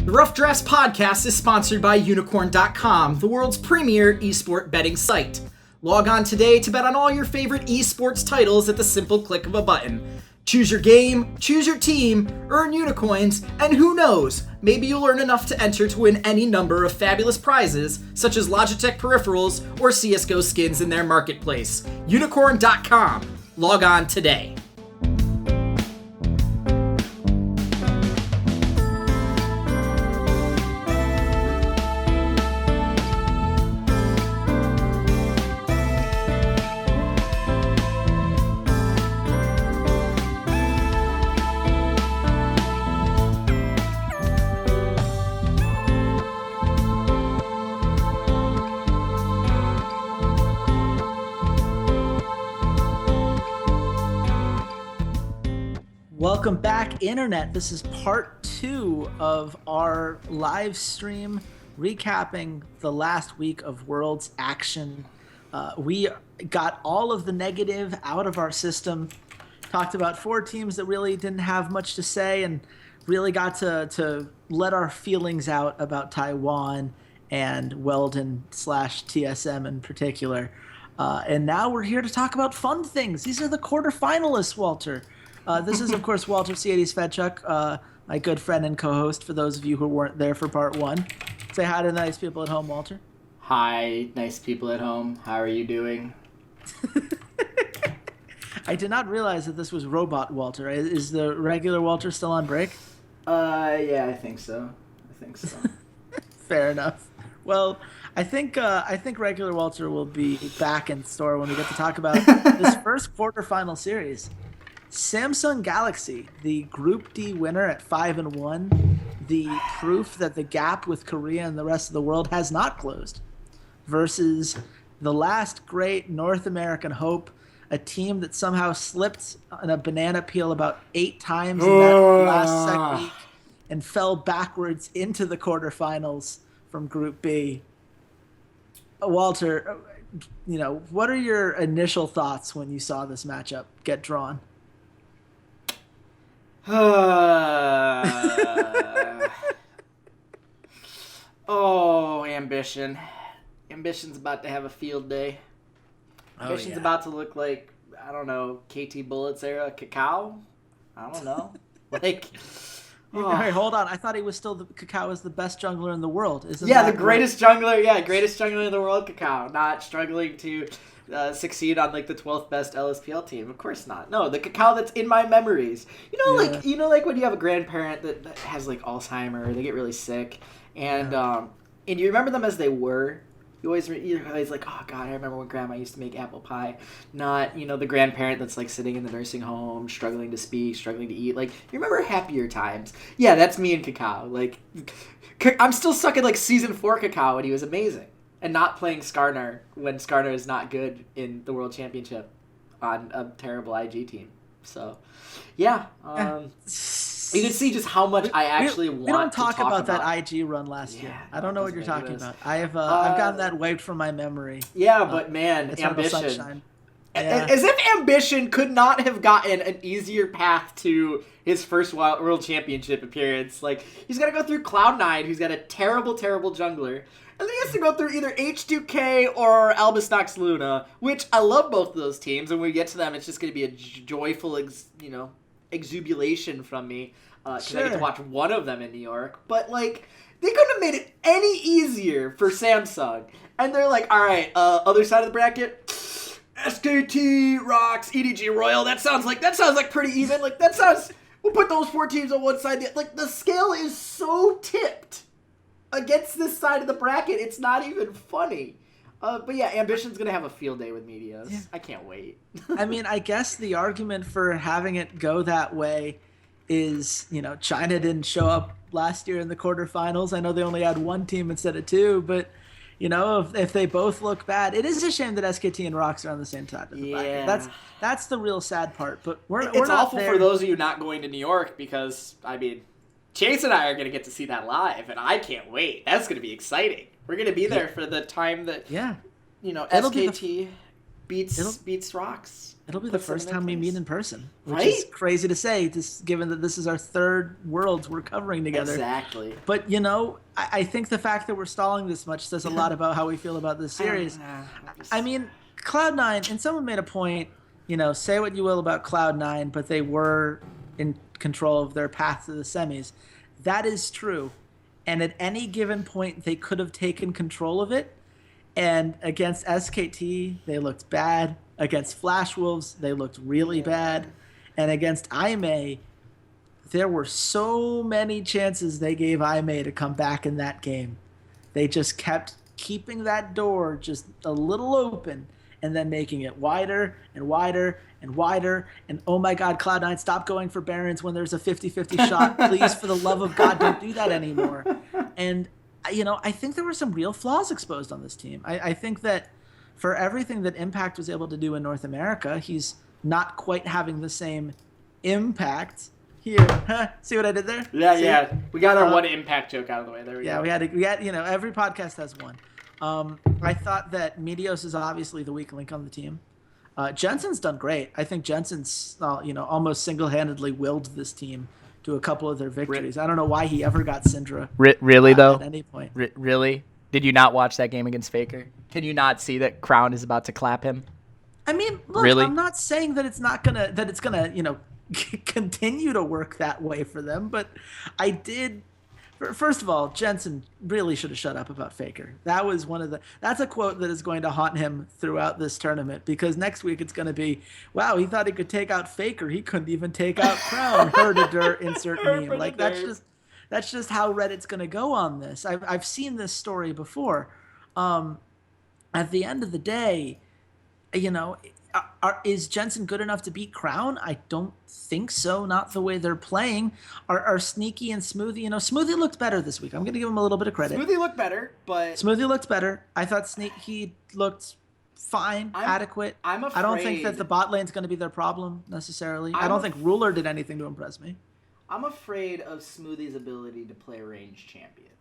The Rough Drafts podcast is sponsored by Unicorn.com, the world's premier esport betting site. Log on today to bet on all your favorite esports titles at the simple click of a button. Choose your game, choose your team, earn unicoins, and who knows, maybe you'll earn enough to enter to win any number of fabulous prizes, such as Logitech peripherals or CSGO skins in their marketplace. Unicorn.com. Log on today. Welcome back, Internet. This is part 2 of our live stream recapping the last week of Worlds action. We got all of the negative out of our system, talked about 4 teams that really didn't have much to say, and really got to let our feelings out about Taiwan and Weldon/TSM in particular. And now we're here to talk about fun things. These are the quarterfinalists, Walter. This is, of course, Walter Ceades Fedczuk, my good friend and co-host, for those of you who weren't there for part 1. Say hi to the nice people at home, Walter. Hi, nice people at home. How are you doing? I did not realize that this was Robot Walter. Is the regular Walter still on break? Yeah, I think so. Fair enough. Well, I think regular Walter will be back in store when we get to talk about this first quarterfinal series. Samsung Galaxy, the Group D winner at 5-1, the proof that the gap with Korea and the rest of the world has not closed, versus the last great North American hope, a team that somehow slipped on a banana peel about 8 times in that last second week and fell backwards into the quarterfinals from Group B. Walter, what are your initial thoughts when you saw this matchup get drawn? Ambition. Ambition's about to have a field day. Ambition's about to look like, I don't know, KT Bullets era Cacao? I don't know. Hey, hold on. I thought he was still Cacao is the best jungler in the world. Isn't the greatest jungler. Yeah, greatest jungler in the world, Cacao. Not struggling to succeed on like the 12th best LSPL team. Of course not. No, the Cacao that's in my memories. Like when you have a grandparent that has like Alzheimer, or they get really sick, and you remember them as they were. You're always like, oh god, I remember when Grandma used to make apple pie. Not the grandparent that's like sitting in the nursing home, struggling to speak, struggling to eat. Like, you remember happier times. Yeah, that's me and Cacao. Like, I'm still stuck in like season 4 Cacao, and he was amazing. And not playing Skarner when Skarner is not good in the World Championship on a terrible IG team. So, yeah. You can see just how much I actually want to talk about. We don't talk about that IG run last year. I don't know what you're talking about. I've gotten that wiped from my memory. Yeah, but man, Ambition. As if Ambition could not have gotten an easier path to his first World Championship appearance. Like, he's got to go through Cloud9, who's got a terrible, terrible jungler. And then he has to go through either H2K or Albistox Luna, which I love both of those teams. And when we get to them, it's just going to be a joyful, exuberation from me. Because I get to watch one of them in New York. But, like, they couldn't have made it any easier for Samsung. And they're like, all right, other side of the bracket, SKT, ROX, EDG Royal. That sounds like pretty even. Like, we'll put those 4 teams on one side. Like, the scale is so tipped against this side of the bracket, it's not even funny. But yeah, Ambition's going to have a field day with Medias. Yeah. I can't wait. I mean, I guess the argument for having it go that way is, China didn't show up last year in the quarterfinals. I know they only had 1 team instead of 2, but, if they both look bad, it is a shame that SKT and ROX are on the same side of the bracket. That's the real sad part. But it's awful for those of you not going to New York because, I mean, Chase and I are going to get to see that live, and I can't wait. That's going to be exciting. We're going to be there for the time that, SKT beats ROX. It'll be the first time we meet in person, which right? is crazy to say, given that this is our third Worlds we're covering together. Exactly. But, I think the fact that we're stalling this much says a lot about how we feel about this series. I mean, Cloud9, and someone made a point, say what you will about Cloud9, but they were in control of their path to the semis. That is true. And at any given point, they could have taken control of it. And against SKT, they looked bad. Against Flash Wolves, they looked really bad. And against IMA, there were so many chances they gave IMA to come back in that game. They just kept keeping that door just a little open and then making it wider and wider and wider. And oh my God, Cloud9, stop going for Barons when there's a 50-50 shot. Please, for the love of God, don't do that anymore. And, I think there were some real flaws exposed on this team. I think that for everything that Impact was able to do in North America, he's not quite having the same impact here. See what I did there? Yeah, See? yeah. We got our one Impact joke out of the way. There we go. We had, every podcast has one. I thought that Meteos is obviously the weak link on the team. Jensen's done great. I think Jensen's, almost single-handedly willed this team to a couple of their victories. I don't know why he ever got Syndra. Really, though? At any point. Really? Did you not watch that game against Faker? Can you not see that Crown is about to clap him? I mean, look, really? I'm not saying that it's gonna continue to work that way for them, but I did. First of all, Jensen really should have shut up about Faker. That was that's a quote that is going to haunt him throughout this tournament, because next week it's going to be, wow, he thought he could take out Faker. He couldn't even take out Crown. Herder, insert meme. Like, that's just how Reddit's going to go on this. I've seen this story before. At the end of the day, is Jensen good enough to beat Crown? I don't think so. Not the way they're playing. Are Sneaky and Smoothie? Smoothie looked better this week. I'm going to give him a little bit of credit. Smoothie looked better, but Smoothie looked better. I thought Sneaky looked fine, adequate. I'm afraid. I don't think that the bot lane's going to be their problem necessarily. I don't think Ruler did anything to impress me. I'm afraid of Smoothie's ability to play ranged champions.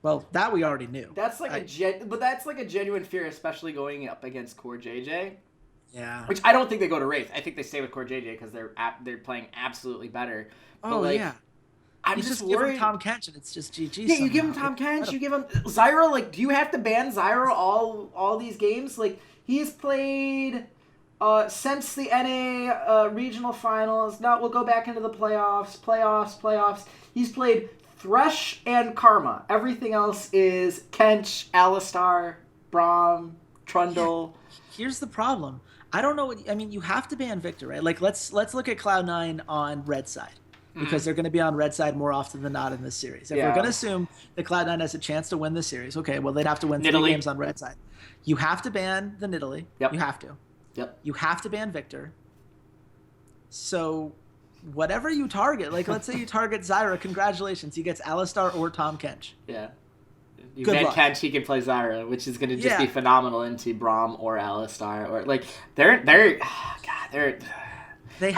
Well, that we already knew. That's like a genuine fear, especially going up against Core JJ. Yeah. Which I don't think they go to Wraith. I think they stay with Core JJ because they're playing absolutely better. But yeah. I'm you just give worried. him Tom Kench and it's just GG. Yeah, you give him Tom Kench, you give him Zyra. Like, do you have to ban Zyra all these games? Like, he's played since the NA regional finals. Now we'll go back into the playoffs. He's played Thresh and Karma. Everything else is Kench, Alistar, Braum, Trundle. Here's the problem. I don't know you have to ban Victor, right? Like, let's look at Cloud9 on red side, because they're going to be on red side more often than not in this series. If we're going to assume that Cloud9 has a chance to win the series, okay, well, they'd have to win 3 games on red side. You have to ban the Nidalee. Yep. You have to. Yep. You have to ban Victor. So whatever you target, like, let's say you target Zyra, congratulations, he gets Alistar or Tom Kench. Yeah. You Good ban luck. Kench, he can play Zyra, which is going to just be phenomenal into Braum or Alistar. Or, like, I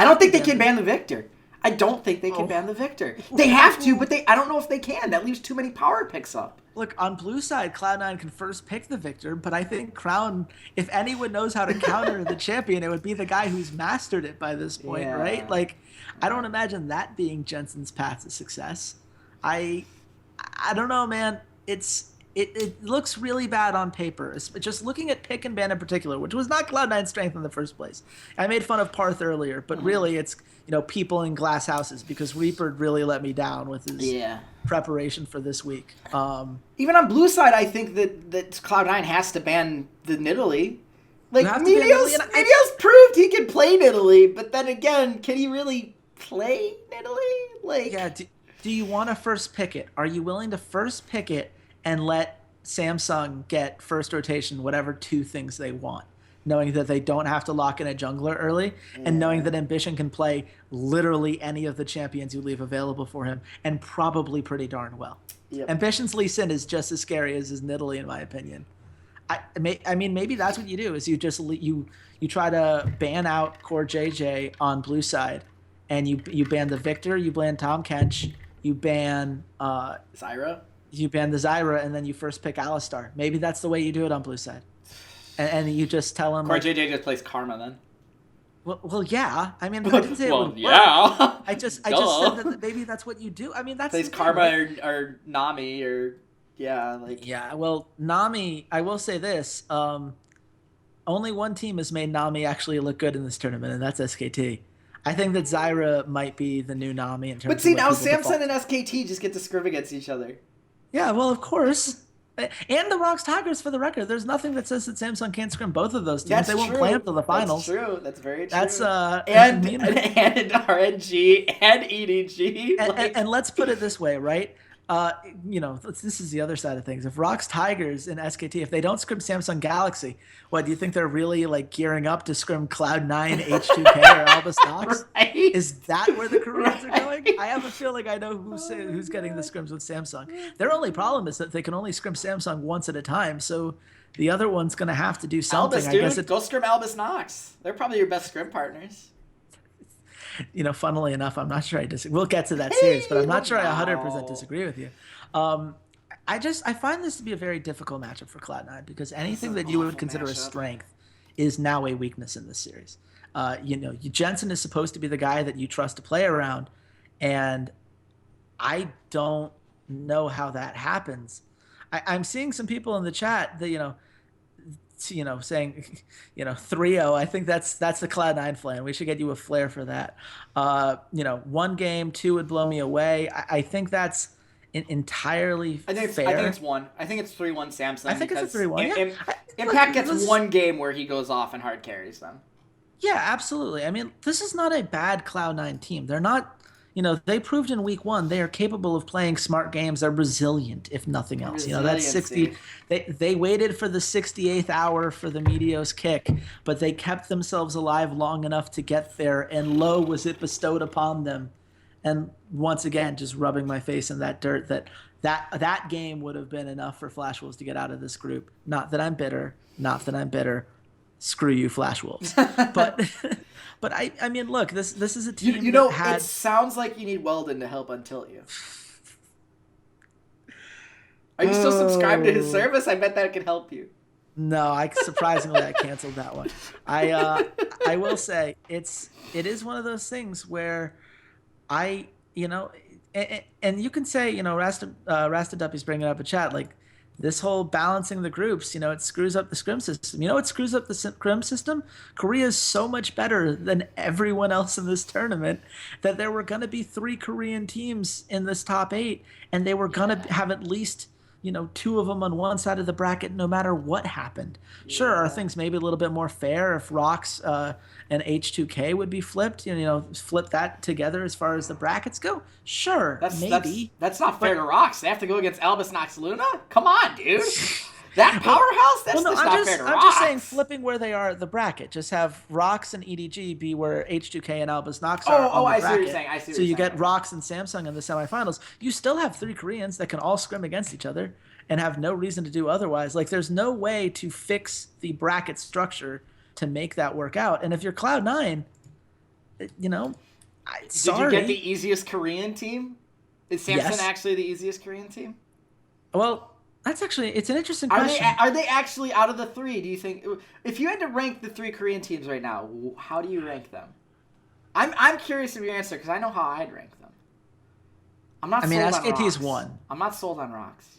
don't think they can ban the Victor. I don't think they can ban the Victor. They have to, but I don't know if they can. That leaves too many power picks up. Look, on blue side, Cloud9 can first pick the Victor, but I think Crown, if anyone knows how to counter the champion, it would be the guy who's mastered it by this point, right? Like, I don't imagine that being Jensen's path to success. I don't know, man. It looks really bad on paper. It's just looking at pick and ban in particular, which was not Cloud9's strength in the first place. I made fun of Parth earlier, but really it's people in glass houses, because Reaper really let me down with his preparation for this week. Even on blue side, I think that Cloud9 has to ban the Nidalee. Like, Meteos proved he can play Nidalee, but then again, can he really play Nidalee? Like, yeah. Do you want to first pick it? Are you willing to first pick it and let Samsung get first rotation, whatever 2 things they want, knowing that they don't have to lock in a jungler early, and knowing that Ambition can play literally any of the champions you leave available for him, and probably pretty darn well. Yep. Ambition's Lee Sin is just as scary as his Nidalee, in my opinion. I mean, maybe that's what you do, is you just you try to ban out Core JJ on blue side, and you ban the Victor, you ban Tom Kench, you ban Zyra. You ban the Zyra, and then you first pick Alistar. Maybe that's the way you do it on blue side. and you just tell him. Or JJ just plays Karma then. Well, yeah. I mean, I didn't say it would work. Yeah. I just said that maybe that's what you do. I mean, that's plays Karma or Nami or Yeah, well, Nami. I will say this. Only one team has made Nami actually look good in this tournament, and that's SKT. I think that Zyra might be the new Nami in terms of. But see, now Samson and SKT just get to scrim against each other. Yeah, well, of course. And the ROX Tigers, for the record. There's nothing that says that Samsung can't scrim both of those teams. They won't play until the finals. That's true. That's very true. That's and RNG and EDG. And let's put it this way, right? This is the other side of things. If ROX Tigers and SKT, if they don't scrim Samsung Galaxy, what do you think they're really like gearing up to scrim Cloud9, H2K, or Albus Nox? Right? Is that where the Koreans are going? I have a feeling I know who's getting the scrims with Samsung. Their only problem is that they can only scrim Samsung once at a time, so the other one's going to have to do something. Albus, dude, go scrim Albus Nox. They're probably your best scrim partners. Funnily enough, I'm not sure I disagree. We'll get to that series, but I'm not sure I 100% disagree with you. I find this to be a very difficult matchup for Cloud9 because anything that you would consider a strength is now a weakness in this series. Jensen is supposed to be the guy that you trust to play around, and I don't know how that happens. I'm seeing some people in the chat that, saying, 3-0. I think that's the Cloud9 plan. We should get you a flare for that. 1 game, 2 would blow me away. I think that's entirely fair. I think it's 1. I think it's 3-1 Samsung. I think it's a 3-1. Impact gets 1 game where he goes off and hard carries them. Yeah, absolutely. I mean, this is not a bad Cloud9 team. They're not. They proved in week 1 they are capable of playing smart games. They're resilient, if nothing else. That's 60. They waited for the 68th hour for the Meteos kick, but they kept themselves alive long enough to get there, and lo was it bestowed upon them. And once again, just rubbing my face in that dirt that game would have been enough for Flash Wolves to get out of this group. Not that I'm bitter. Screw you, Flash Wolves. But I mean, look, this is a team it sounds like you need Weldon to help untilt you. Are you still subscribed to his service? I bet that could help you. No, surprisingly I canceled that one. I will say it is one of those things where and you can say, Rasta Duppy's bringing up a chat, like, this whole balancing the groups, it screws up the scrim system. What screws up the scrim system? Korea is so much better than everyone else in this tournament that there were going to be 3 Korean teams in this top 8, and they were going to have at least 2 of them on one side of the bracket no matter what happened. Sure, are things maybe a little bit more fair if ROX and H2K would be flipped, flip that together as far as the brackets go? Sure, maybe. That's not fair to ROX. They have to go against Albus Nox Luna? Come on, dude. That powerhouse? That's not fair to ROX. I'm just saying flipping where they are at the bracket. Just have ROX and EDG be where H2K and Albus Nox are on the bracket. I see what you're saying. So you get ROX and Samsung in the semifinals. You still have 3 Koreans that can all scrim against each other and have no reason to do otherwise. Like, there's no way to fix the bracket structure to make that work out. And if you're Cloud9, sorry. Did you get the easiest Korean team? Is Samsung actually the easiest Korean team? Well, it's an interesting question. Are they actually out of the 3? Do you think, if you had to rank the 3 Korean teams right now, how do you rank them? I'm curious of your answer because I know how I'd rank them. I'm not. SKT is 1. I'm not sold on ROX.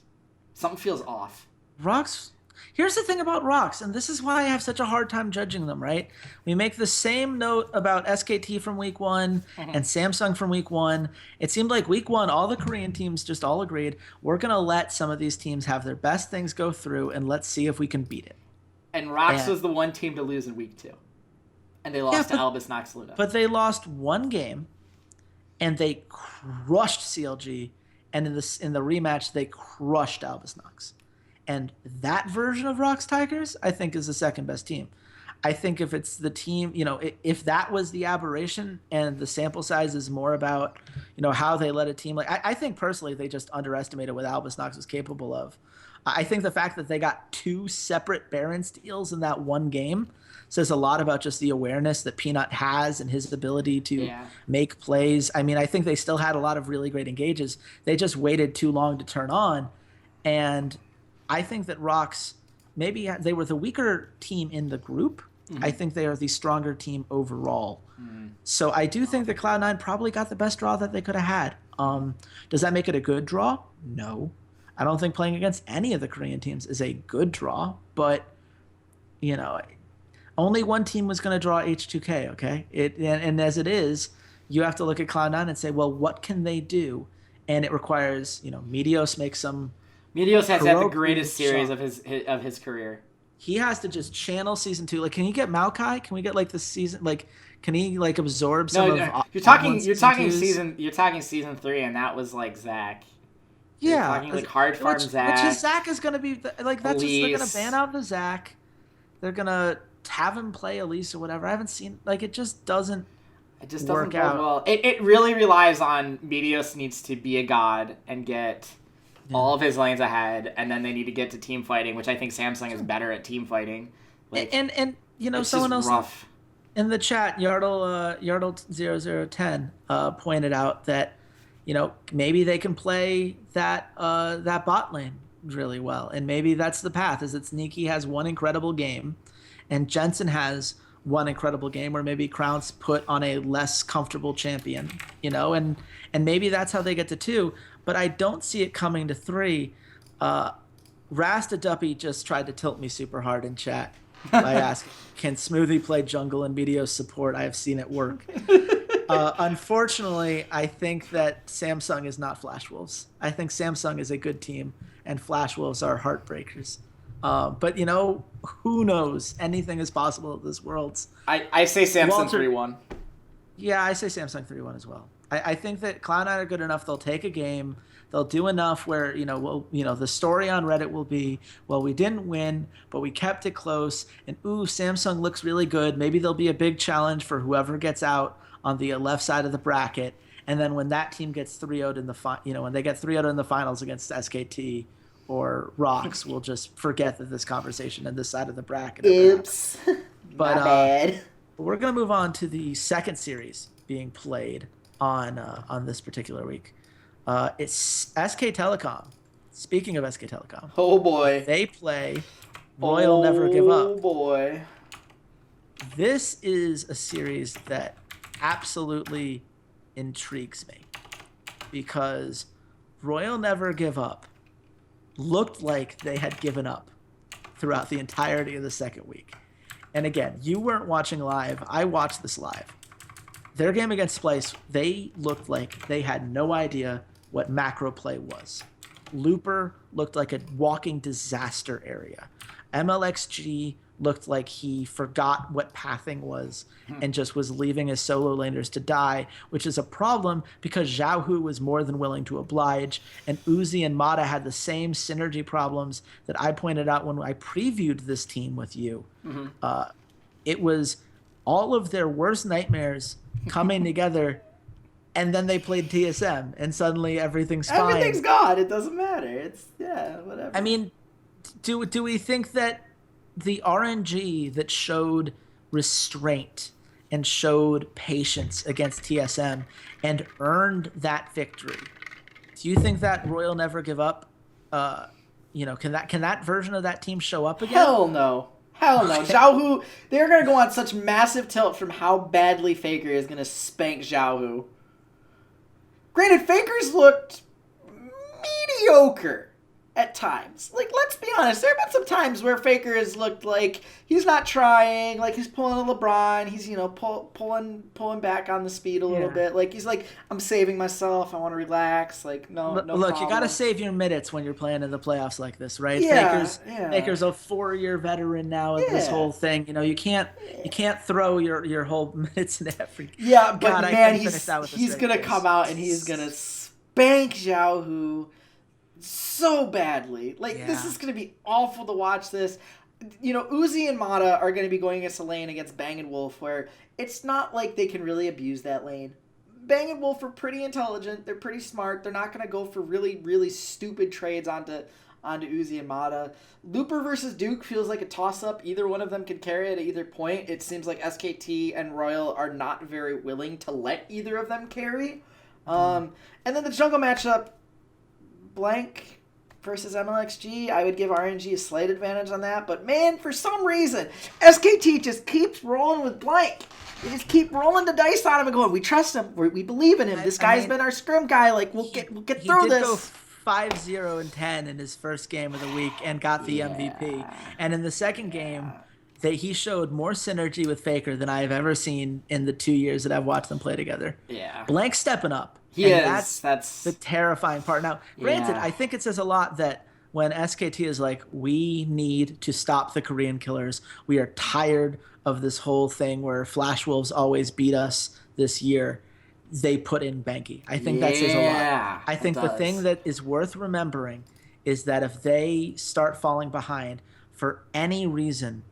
Something feels off. ROX. Here's the thing about ROX, and this is why I have such a hard time judging them, right? We make the same note about SKT from week 1 and Samsung from week 1. It seemed like week 1, all the Korean teams just all agreed, we're going to let some of these teams have their best things go through, and let's see if we can beat it. And ROX was the one team to lose in week 2. And they lost to Albus Nox Luna. But they lost 1 game, and they crushed CLG, and in the rematch, they crushed Albus Nox. And that version of ROX Tigers, I think, is the second best team. I think if it's the team, if that was the aberration and the sample size is more about, how they let a team, like, I think personally they just underestimated what Albus Nox was capable of. I think the fact that they got 2 separate Baron steals in that 1 game says a lot about just the awareness that Peanut has and his ability to make plays. I mean, I think they still had a lot of really great engages. They just waited too long to turn on. And I think that ROX maybe they were the weaker team in the group. I think they are the stronger team overall. So I do think that Cloud9 probably got the best draw that they could have had. Does that make it a good draw? No. I don't think playing against any of the Korean teams is a good draw, but, only one team was going to draw H2K, okay? And as it is, you have to look at Cloud9 and say, well, what can they do? And it requires, Meteos makes some... Meteos has had the greatest series of his career. He has to just channel season 2. Like, can he get Maokai? Can we get the season? Like, can he absorb some of? You're talking season 3, and that was Zach. Yeah, you're talking hard farm Zach. Which Zach is going to be that's just, they're going to ban out the Zach. They're going to have him play Elise or whatever. I haven't seen it just doesn't. It just doesn't work out well. It really relies on Meteos needs to be a god and get. Yeah. All of his lanes ahead, and then they need to get to team fighting, which I think Samsung is better at team fighting. And someone else rough. In the chat, Yardle0010 pointed out that maybe they can play that bot lane really well, and maybe that's the path. Is that Sneaky has one incredible game, and Jensen has one incredible game, or maybe Crown's put on a less comfortable champion, and maybe that's how they get to 2. But I don't see it coming to 3. Rasta Duppy just tried to tilt me super hard in chat by asking, can Smoothie play jungle and Meteos support? I have seen it work. Unfortunately, I think that Samsung is not Flash Wolves. I think Samsung is a good team, and Flash Wolves are heartbreakers. But, who knows? Anything is possible in this world. I say Samsung 3-1. Yeah, I say Samsung 3-1 as well. I think that Cloud9 are good enough. They'll take a game. They'll do enough where, the story on Reddit will be, well, we didn't win, but we kept it close. And, Samsung looks really good. Maybe there'll be a big challenge for whoever gets out on the left side of the bracket. And then when that team gets 3-0'd in the when they get 3-0'd in the finals against SKT or ROX, we'll just forget that this conversation and this side of the bracket. Oops. But, my bad. We're going to move on to the second series being played on this particular week. It's SK Telecom. Speaking of SK Telecom. Oh, boy. They play Royal Never Give Up. Oh, boy. This is a series that absolutely intrigues me because Royal Never Give Up looked like they had given up throughout the entirety of the second week. And again, you weren't watching live. I watched this live. Their game against Splice, they looked like they had no idea what macro play was. Looper looked like a walking disaster area. MLXG looked like he forgot what pathing was and just was leaving his solo laners to die, which is a problem because Xiaohu was more than willing to oblige, and Uzi and Mata had the same synergy problems that I pointed out when I previewed this team with you. It was all of their worst nightmares coming together, and then they played TSM, and suddenly everything's fine. Everything's gone. It doesn't matter. It's, whatever. I mean, do we think that the RNG that showed restraint and showed patience against TSM and earned that victory, do you think that Royal Never Give Up, can that version of that team show up again? Hell no. Hell no. Xiaohu, they're going to go on such massive tilt from how badly Faker is going to spank Xiaohu. Granted, Faker's looked mediocre at times. Let's be honest. There have been some times where Faker has looked like he's not trying, like he's pulling a LeBron. He's, pulling back on the speed a little bit. He's like, I'm saving myself. I want to relax. No Look, problem. You got to save your minutes when you're playing in the playoffs like this, right? Yeah, Faker's a 4-year veteran now of this whole thing. You can't throw your whole minutes in every. Yeah, but God, man, he's going to come out and he's going to spank Xiaohu so badly. This is going to be awful to watch this. Uzi and Mata are going to be going against a lane against Bang & Wolf where it's not like they can really abuse that lane. Bang & Wolf are pretty intelligent. They're pretty smart. They're not going to go for really, really stupid trades onto Uzi and Mata. Looper versus Duke feels like a toss-up. Either one of them could carry it at either point. It seems like SKT and Royal are not very willing to let either of them carry. And then the jungle matchup, Blank versus MLXG, I would give RNG a slight advantage on that. But man, for some reason, SKT just keeps rolling with blank. They just keep rolling the dice on him and going, we trust him. We believe in him. This guy's been our scrim guy. Like, we'll get through this. He did go 5-0-10 in his first game of the week and got the MVP. And in the second game, he showed more synergy with Faker than I have ever seen in the 2 years that I've watched them play together. Yeah. Blank stepping up. He is. That's the terrifying part. Now, granted, I think it says a lot that when SKT is like, we need to stop the Korean killers. We are tired of this whole thing where Flash Wolves always beat us this year. They put in Banky. I think that says a lot. I think the thing that is worth remembering is that if they start falling behind for any reason,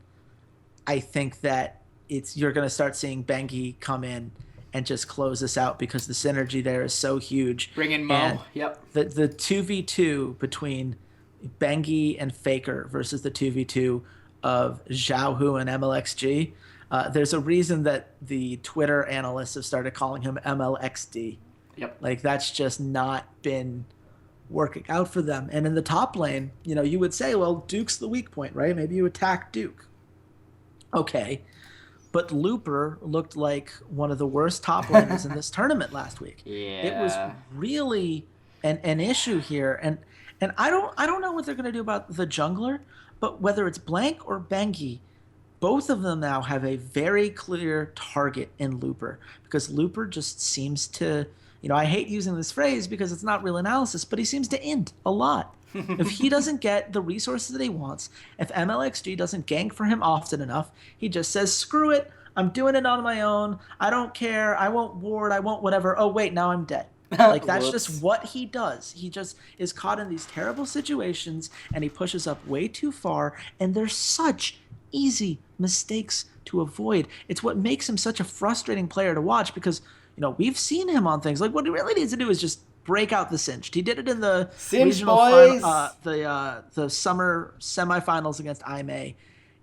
I think that you're going to start seeing Banky come in and just close this out because the synergy there is so huge. Bring in Mo. And yep. The 2v2 between Banky and Faker versus the 2v2 of Xiaohu and MLXG, there's a reason that the Twitter analysts have started calling him MLXD. Yep. Like, that's just not been working out for them. And in the top lane, you would say, well, Duke's the weak point, right? Maybe you attack Duke. Okay. But Looper looked like one of the worst top laners in this tournament last week. Yeah. It was really an issue here. And I don't know what they're going to do about the jungler, but whether it's Blank or Banky, both of them now have a very clear target in Looper, because Looper just seems to, I hate using this phrase because it's not real analysis, but he seems to int a lot. If he doesn't get the resources that he wants, if MLXG doesn't gank for him often enough, he just says, screw it, I'm doing it on my own, I don't care, I won't ward, I won't whatever, oh wait, now I'm dead. Like, that's just what he does. He just is caught in these terrible situations, and he pushes up way too far, and there's such easy mistakes to avoid. It's what makes him such a frustrating player to watch, because, we've seen him on things. Like, what he really needs to do is just break out the Singed. He did it in the regional the summer semifinals against IMA.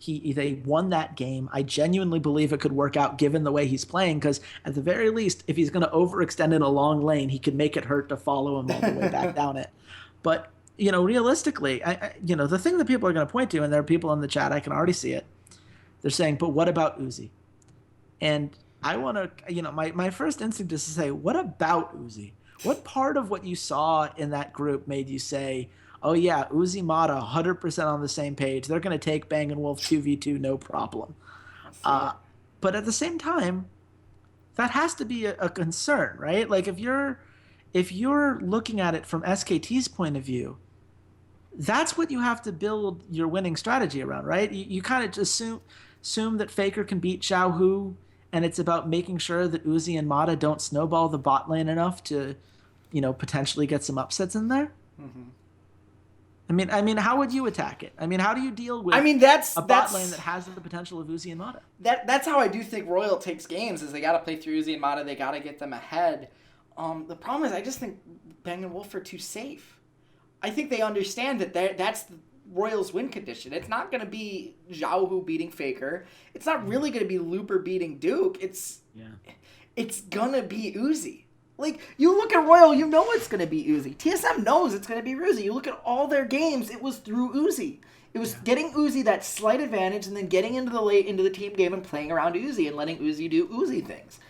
They won that game. I genuinely believe it could work out given the way he's playing, because at the very least, if he's going to overextend in a long lane, he could make it hurt to follow him all the way back down it. But, realistically, the thing that people are going to point to, and there are people in the chat, I can already see it, they're saying, but what about Uzi? And I want to, my first instinct is to say, what about Uzi? What part of what you saw in that group made you say, oh yeah, Uzi Mata 100% on the same page. They're going to take Bang & Wolf 2v2, no problem. But at the same time, that has to be a concern, right? Like, if you're looking at it from SKT's point of view, that's what you have to build your winning strategy around, right? You kind of just assume that Faker can beat Xiaohu, and it's about making sure that Uzi and Mata don't snowball the bot lane enough to, potentially get some upsets in there. Mm-hmm. I mean, how would you attack it? I mean, how do you deal with a bot lane that has the potential of Uzi and Mata? That's how I do think Royal takes games, is they got to play through Uzi and Mata. They got to get them ahead. The problem is I just think Bang & Wolf are too safe. I think they understand that that's the Royals win condition. It's not going to be Xiaohu beating Faker. It's not really going to be Looper beating Duke. It's going to be Uzi. Like, you look at Royal, you know it's going to be Uzi. TSM knows it's going to be Uzi. You look at all their games, it was through Uzi. It was getting Uzi that slight advantage and then getting into the team game and playing around Uzi and letting Uzi do Uzi things.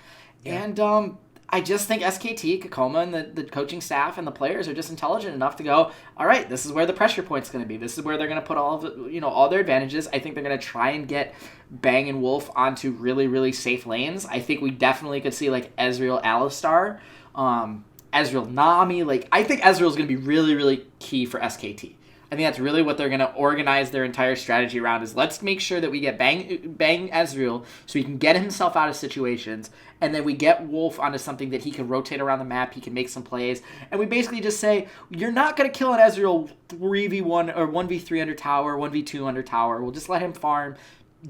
Yeah. And I just think SKT, Kakoma, and the coaching staff and the players are just intelligent enough to go, all right, this is where the pressure point's going to be. This is where they're going to put all of all their advantages. I think they're going to try and get Bang & Wolf onto really, really safe lanes. I think we definitely could see, like, Ezreal Alistar, Ezreal Nami. Like, I think Ezreal is going to be really, really key for SKT. I think that's really what they're going to organize their entire strategy around, is let's make sure that we get Bang Ezreal so he can get himself out of situations, and then we get Wolf onto something that he can rotate around the map, he can make some plays, and we basically just say, you're not going to kill an Ezreal 3v1 or 1v3 under tower, 1v2 under tower. We'll just let him farm,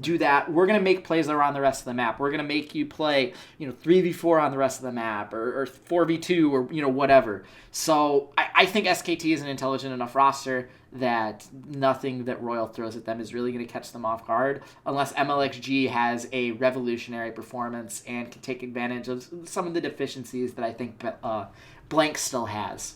do that. We're going to make plays around the rest of the map. We're going to make you play, 3v4 on the rest of the map, or 4v2, or, whatever. So I think SKT is an intelligent enough roster that nothing that Royal throws at them is really going to catch them off guard, unless MLXG has a revolutionary performance and can take advantage of some of the deficiencies that I think Blank still has.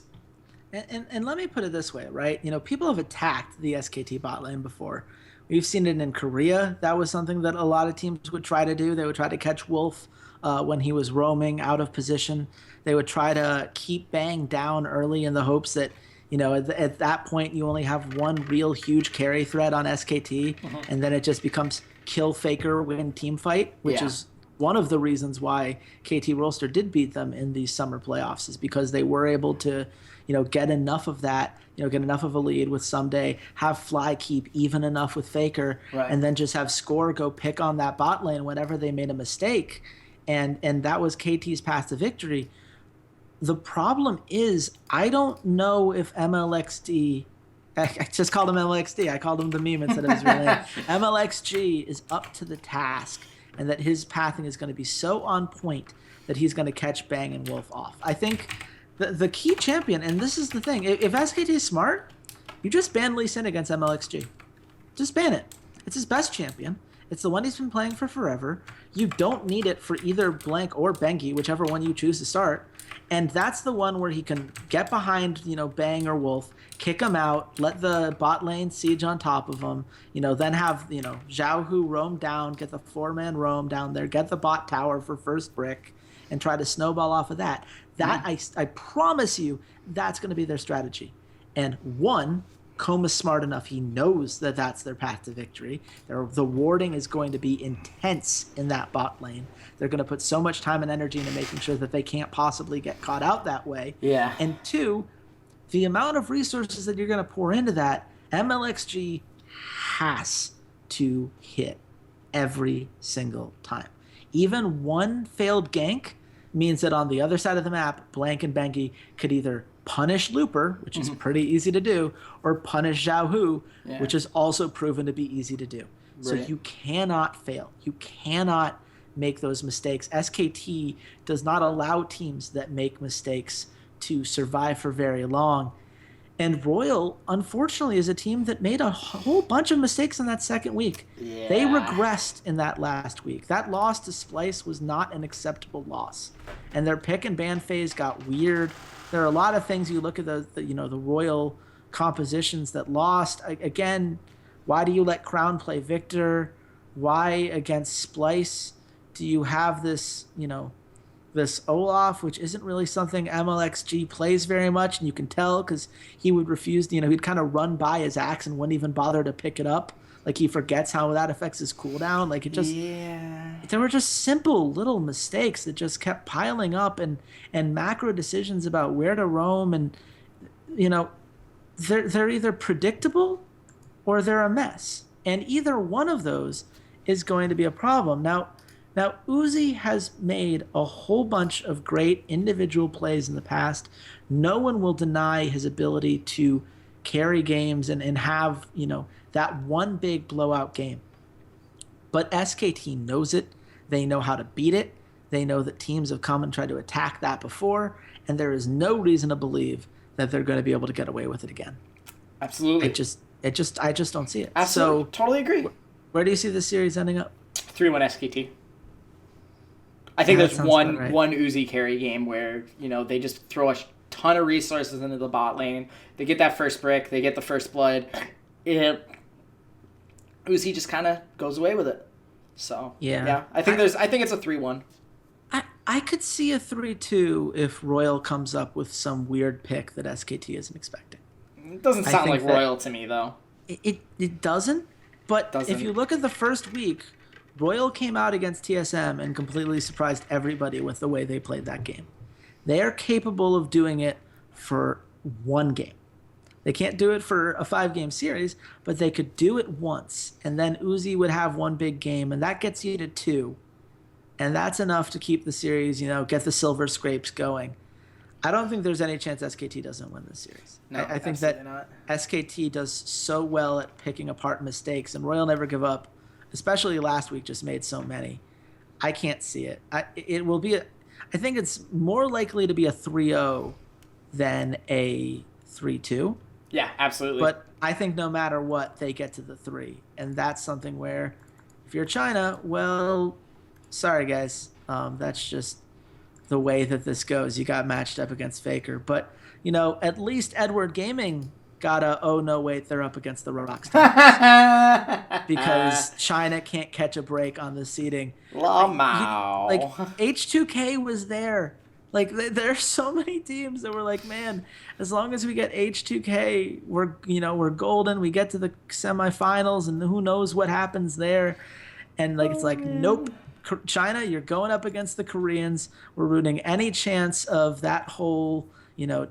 And let me put it this way, right? People have attacked the SKT bot lane before. We've seen it in Korea. That was something that a lot of teams would try to do. They would try to catch Wolf when he was roaming out of position. They would try to keep Bang down early in the hopes that, at that point you only have one real huge carry threat on SKT, and then it just becomes kill Faker win team fight, which is one of the reasons why KT Rolster did beat them in these summer playoffs, is because they were able to, get enough of that, get enough of a lead with Someday, have Fly keep even enough with Faker, and then just have Score go pick on that bot lane whenever they made a mistake. And that was KT's path to victory. The problem is, I don't know if MLXD, I just called him MLXD, I called him the meme instead of his real name, MLXG is up to the task, and that his pathing is going to be so on point that he's going to catch Bang and Wolf off. I think the key champion, and this is the thing, if SKT is smart, you just ban Lee Sin against MLXG. Just ban it. It's his best champion. It's the one he's been playing for forever. You don't need it for either Blank or Bengi, whichever one you choose to start. And that's the one where he can get behind, Bang or Wolf, kick him out, let the bot lane siege on top of him, then have, Zhao Hu roam down, get the 4-man roam down there, get the bot tower for first brick, and try to snowball off of that. That, I promise you, that's going to be their strategy. And one, Koma's smart enough. He knows that that's their path to victory. The warding is going to be intense in that bot lane. They're going to put so much time and energy into making sure that they can't possibly get caught out that way. Yeah. And two, the amount of resources that you're going to pour into that, MLXG has to hit every single time. Even one failed gank means that on the other side of the map, Blank and Bengi could either punish Looper, which is pretty easy to do, or punish Zhao Hu, which is also proven to be easy to do. Right. So you cannot fail. You cannot make those mistakes. SKT does not allow teams that make mistakes to survive for very long. And Royal, unfortunately, is a team that made a whole bunch of mistakes in that second week. Yeah. They regressed in that last week. That loss to Splice was not an acceptable loss. And their pick and ban phase got weird. There are a lot of things. You look at the Royal compositions that lost. Again, why do you let Crown play Victor? Why against Splice do you have this, this Olaf, which isn't really something MLXG plays very much, and you can tell because he would refuse, he'd kind of run by his axe and wouldn't even bother to pick it up. Like, he forgets how that affects his cooldown. Like, it just, there were just simple little mistakes that just kept piling up, and macro decisions about where to roam, and, they're either predictable or they're a mess. And either one of those is going to be a problem. Now, Uzi has made a whole bunch of great individual plays in the past. No one will deny his ability to carry games and have, that one big blowout game. But SKT knows it. They know how to beat it. They know that teams have come and tried to attack that before, and there is no reason to believe that they're going to be able to get away with it again. Absolutely. I just don't see it. Absolutely. So, totally agree. Where do you see this series ending up? 3-1 SKT. I think there's one Uzi carry game where, they just throw a ton of resources into the bot lane. They get that first brick. They get the first blood. Uzi just kind of goes away with it. So, yeah. I think it's a 3-1. I could see a 3-2 if Royal comes up with some weird pick that SKT isn't expecting. It doesn't sound like Royal to me, though. It doesn't. But if you look at the first week, Royal came out against TSM and completely surprised everybody with the way they played that game. They are capable of doing it for one game. They can't do it for a 5-game series, but they could do it once, and then Uzi would have one big game, and that gets you to 2. And that's enough to keep the series, get the silver scrapes going. I don't think there's any chance SKT doesn't win this series. No, I think that not. SKT does so well at picking apart mistakes, and Royal never give up. Especially last week, just made so many. I can't see it. It will be I think it's more likely to be a 3-0 than a 3-2. Yeah, absolutely. But I think no matter what, they get to the 3. And that's something where, if you're China, well, sorry guys. That's just the way that this goes. You got matched up against Faker, but at least Edward Gaming got a, oh no, wait, they're up against the ROX Tigers because China can't catch a break on the seeding. Like H2K was there. Like there's so many teams that were like, man, as long as we get H2K, we're golden. We get to the semifinals, and who knows what happens there. And like it's like, nope, China, you're going up against the Koreans. We're rooting any chance of that whole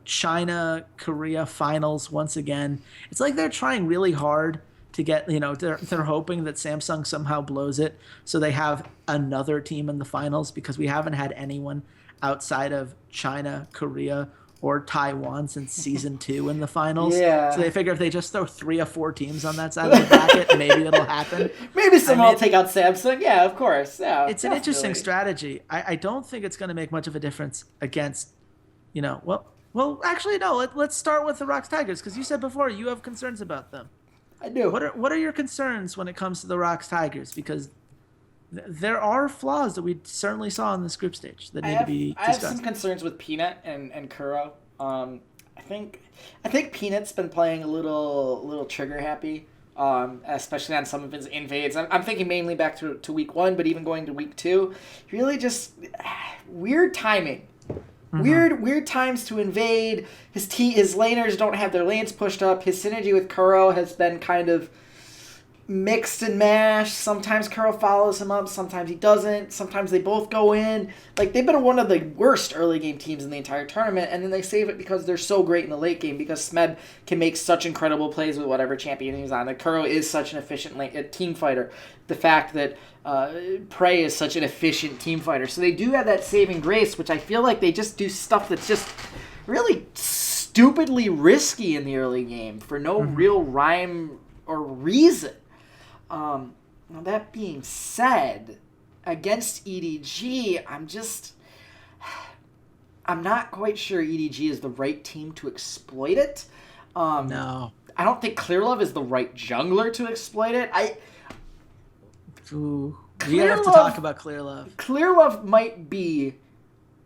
China Korea finals once again. It's like they're trying really hard to get they're hoping that Samsung somehow blows it so they have another team in the finals, because we haven't had anyone outside of China, Korea, or Taiwan since season 2 in the finals. Yeah. So they figure if they just throw 3 or 4 teams on that side of the bracket, maybe it'll happen. Maybe someone will take out Samsung. Yeah, of course. Yeah, it's an interesting strategy. I don't think it's going to make much of a difference against, well, actually, no. Let's start with the ROX Tigers, because you said before you have concerns about them. I do. What are your concerns when it comes to the ROX Tigers? Because there are flaws that we certainly saw in this group stage that need to be discussed. I have some concerns with Peanut and Kuro. I think Peanut's been playing a little trigger happy, especially on some of his invades. I'm thinking mainly back to week 1, but even going to week 2, really just weird timing. Mm-hmm. Weird times to invade. His laners don't have their lanes pushed up. His synergy with Kuro has been kind of mixed and mashed. Sometimes Kuro follows him up, sometimes he doesn't. Sometimes they both go in. Like, they've been one of the worst early game teams in the entire tournament, and then they save it because they're so great in the late game, because Smed can make such incredible plays with whatever champion he's on. Like, Kuro is such an efficient team fighter. The fact that Prey is such an efficient team fighter. So they do have that saving grace, which I feel like they just do stuff that's just really stupidly risky in the early game for no real rhyme or reason. Now that being said, against EDG, I'm not quite sure EDG is the right team to exploit it. No. I don't think ClearLove is the right jungler to exploit it. We have to talk about ClearLove. ClearLove might be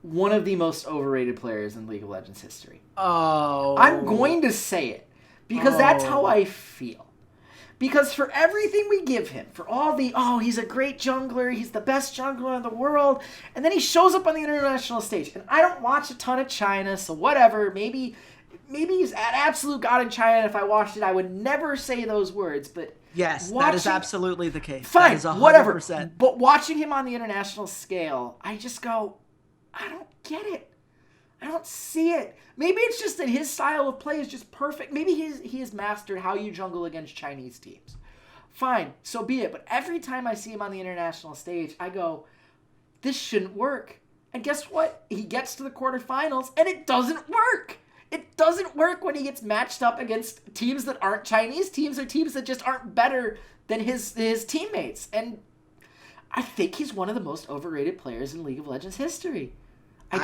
one of the most overrated players in League of Legends history. Oh. I'm going to say it, because that's how I feel. Because for everything we give him, for all the, he's a great jungler, he's the best jungler in the world, and then he shows up on the international stage. And I don't watch a ton of China, so whatever. Maybe he's an absolute god in China, and if I watched it, I would never say those words. But yes, that is absolutely the case. Fine, that is 100%. Whatever. But watching him on the international scale, I just go, I don't get it. I don't see it. Maybe it's just that his style of play is just perfect. Maybe he has mastered how you jungle against Chinese teams. Fine, so be it. But every time I see him on the international stage, I go, this shouldn't work. And guess what? He gets to the quarterfinals, and it doesn't work. It doesn't work when he gets matched up against teams that aren't Chinese teams, or teams that just aren't better than his teammates. And I think he's one of the most overrated players in League of Legends history. I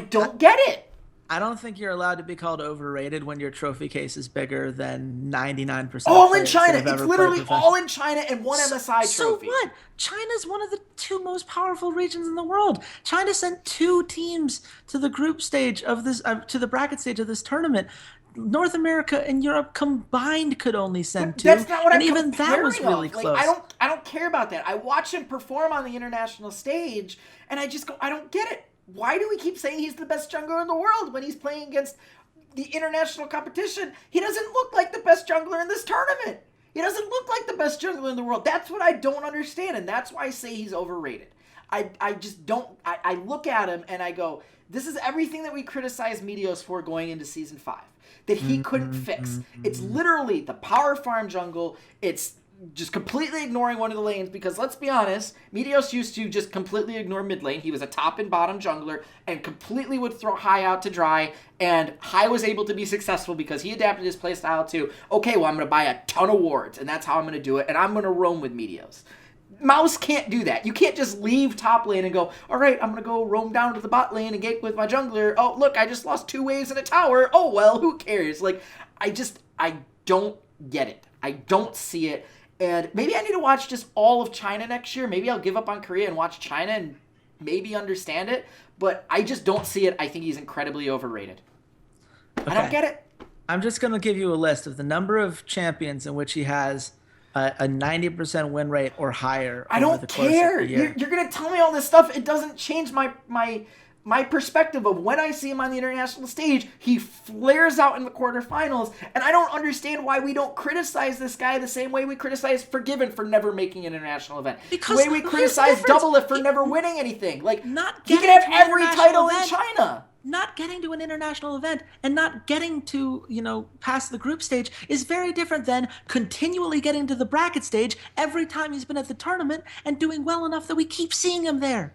don't get it. I don't think you're allowed to be called overrated when your trophy case is bigger than 99%. All in China. It's literally all in China and one MSI trophy. So what? China's one of the 2 most powerful regions in the world. China sent 2 teams to the group stage of this, to the bracket stage of this tournament. North America and Europe combined could only send 2. That's not what I'm even that was really close. I don't care about that. I watch him perform on the international stage, and I just go, I don't get it. Why do we keep saying he's the best jungler in the world when he's playing against the international competition? He doesn't look like the best jungler in this tournament. He doesn't look like the best jungler in the world. That's what I don't understand, and that's why I say he's overrated. I just don't. I look at him and I go, this is everything that we criticized Meteos for going into Season 5. That he couldn't fix. It's literally the power farm jungle. It's just completely ignoring one of the lanes, because let's be honest, Meteos used to just completely ignore mid lane. He was a top and bottom jungler and completely would throw High out to dry, and High was able to be successful because he adapted his playstyle to, okay, well, I'm going to buy a ton of wards, and that's how I'm going to do it, and I'm going to roam with Meteos. Mouse can't do that. You can't just leave top lane and go, all right, I'm going to go roam down to the bot lane and get with my jungler. Oh, look, I just lost 2 waves in a tower. Oh, well, who cares? Like, I don't get it. I don't see it. And maybe I need to watch just all of China next year. Maybe I'll give up on Korea and watch China and maybe understand it, but I just don't see it. I think he's incredibly overrated. Okay. I don't get it. I'm just going to give you a list of the number of champions in which he has a 90% win rate or higher. I don't care. You're going to tell me all this stuff. It doesn't change my perspective of when I see him on the international stage. He flares out in the quarterfinals, and I don't understand why we don't criticize this guy the same way we criticize Forgiven for never making an international event. Because the way we criticize Doublelift for never winning anything. Like, not he can have every title in China. Not getting to an international event and not getting to, past the group stage is very different than continually getting to the bracket stage every time he's been at the tournament and doing well enough that we keep seeing him there.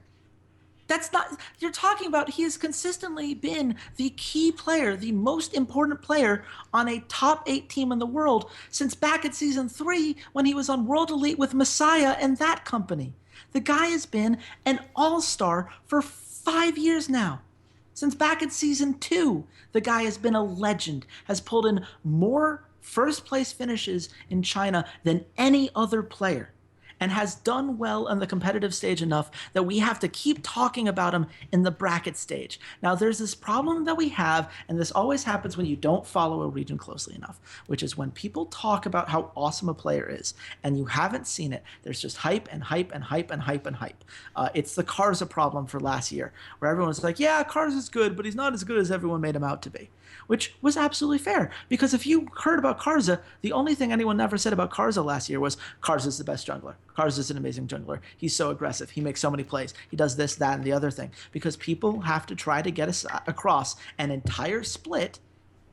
That's not, you're talking about, he has consistently been the key player, the most important player on a top 8 team in the world since back at season 3 when he was on World Elite with Messiah and that company. The guy has been an all-star for 5 years now. Since back in season 2, the guy has been a legend, has pulled in more first-place finishes in China than any other player, and has done well on the competitive stage enough that we have to keep talking about him in the bracket stage. Now, there's this problem that we have, and this always happens when you don't follow a region closely enough, which is when people talk about how awesome a player is, and you haven't seen it, there's just hype and hype and hype and hype and hype. It's the Karza problem for last year, where everyone's like, yeah, Karza's good, but he's not as good as everyone made him out to be. Which was absolutely fair, because if you heard about Karza, the only thing anyone ever said about Karza last year was, Karza's the best jungler. Karza's an amazing jungler. He's so aggressive. He makes so many plays. He does this, that, and the other thing. Because people have to try to get across an entire split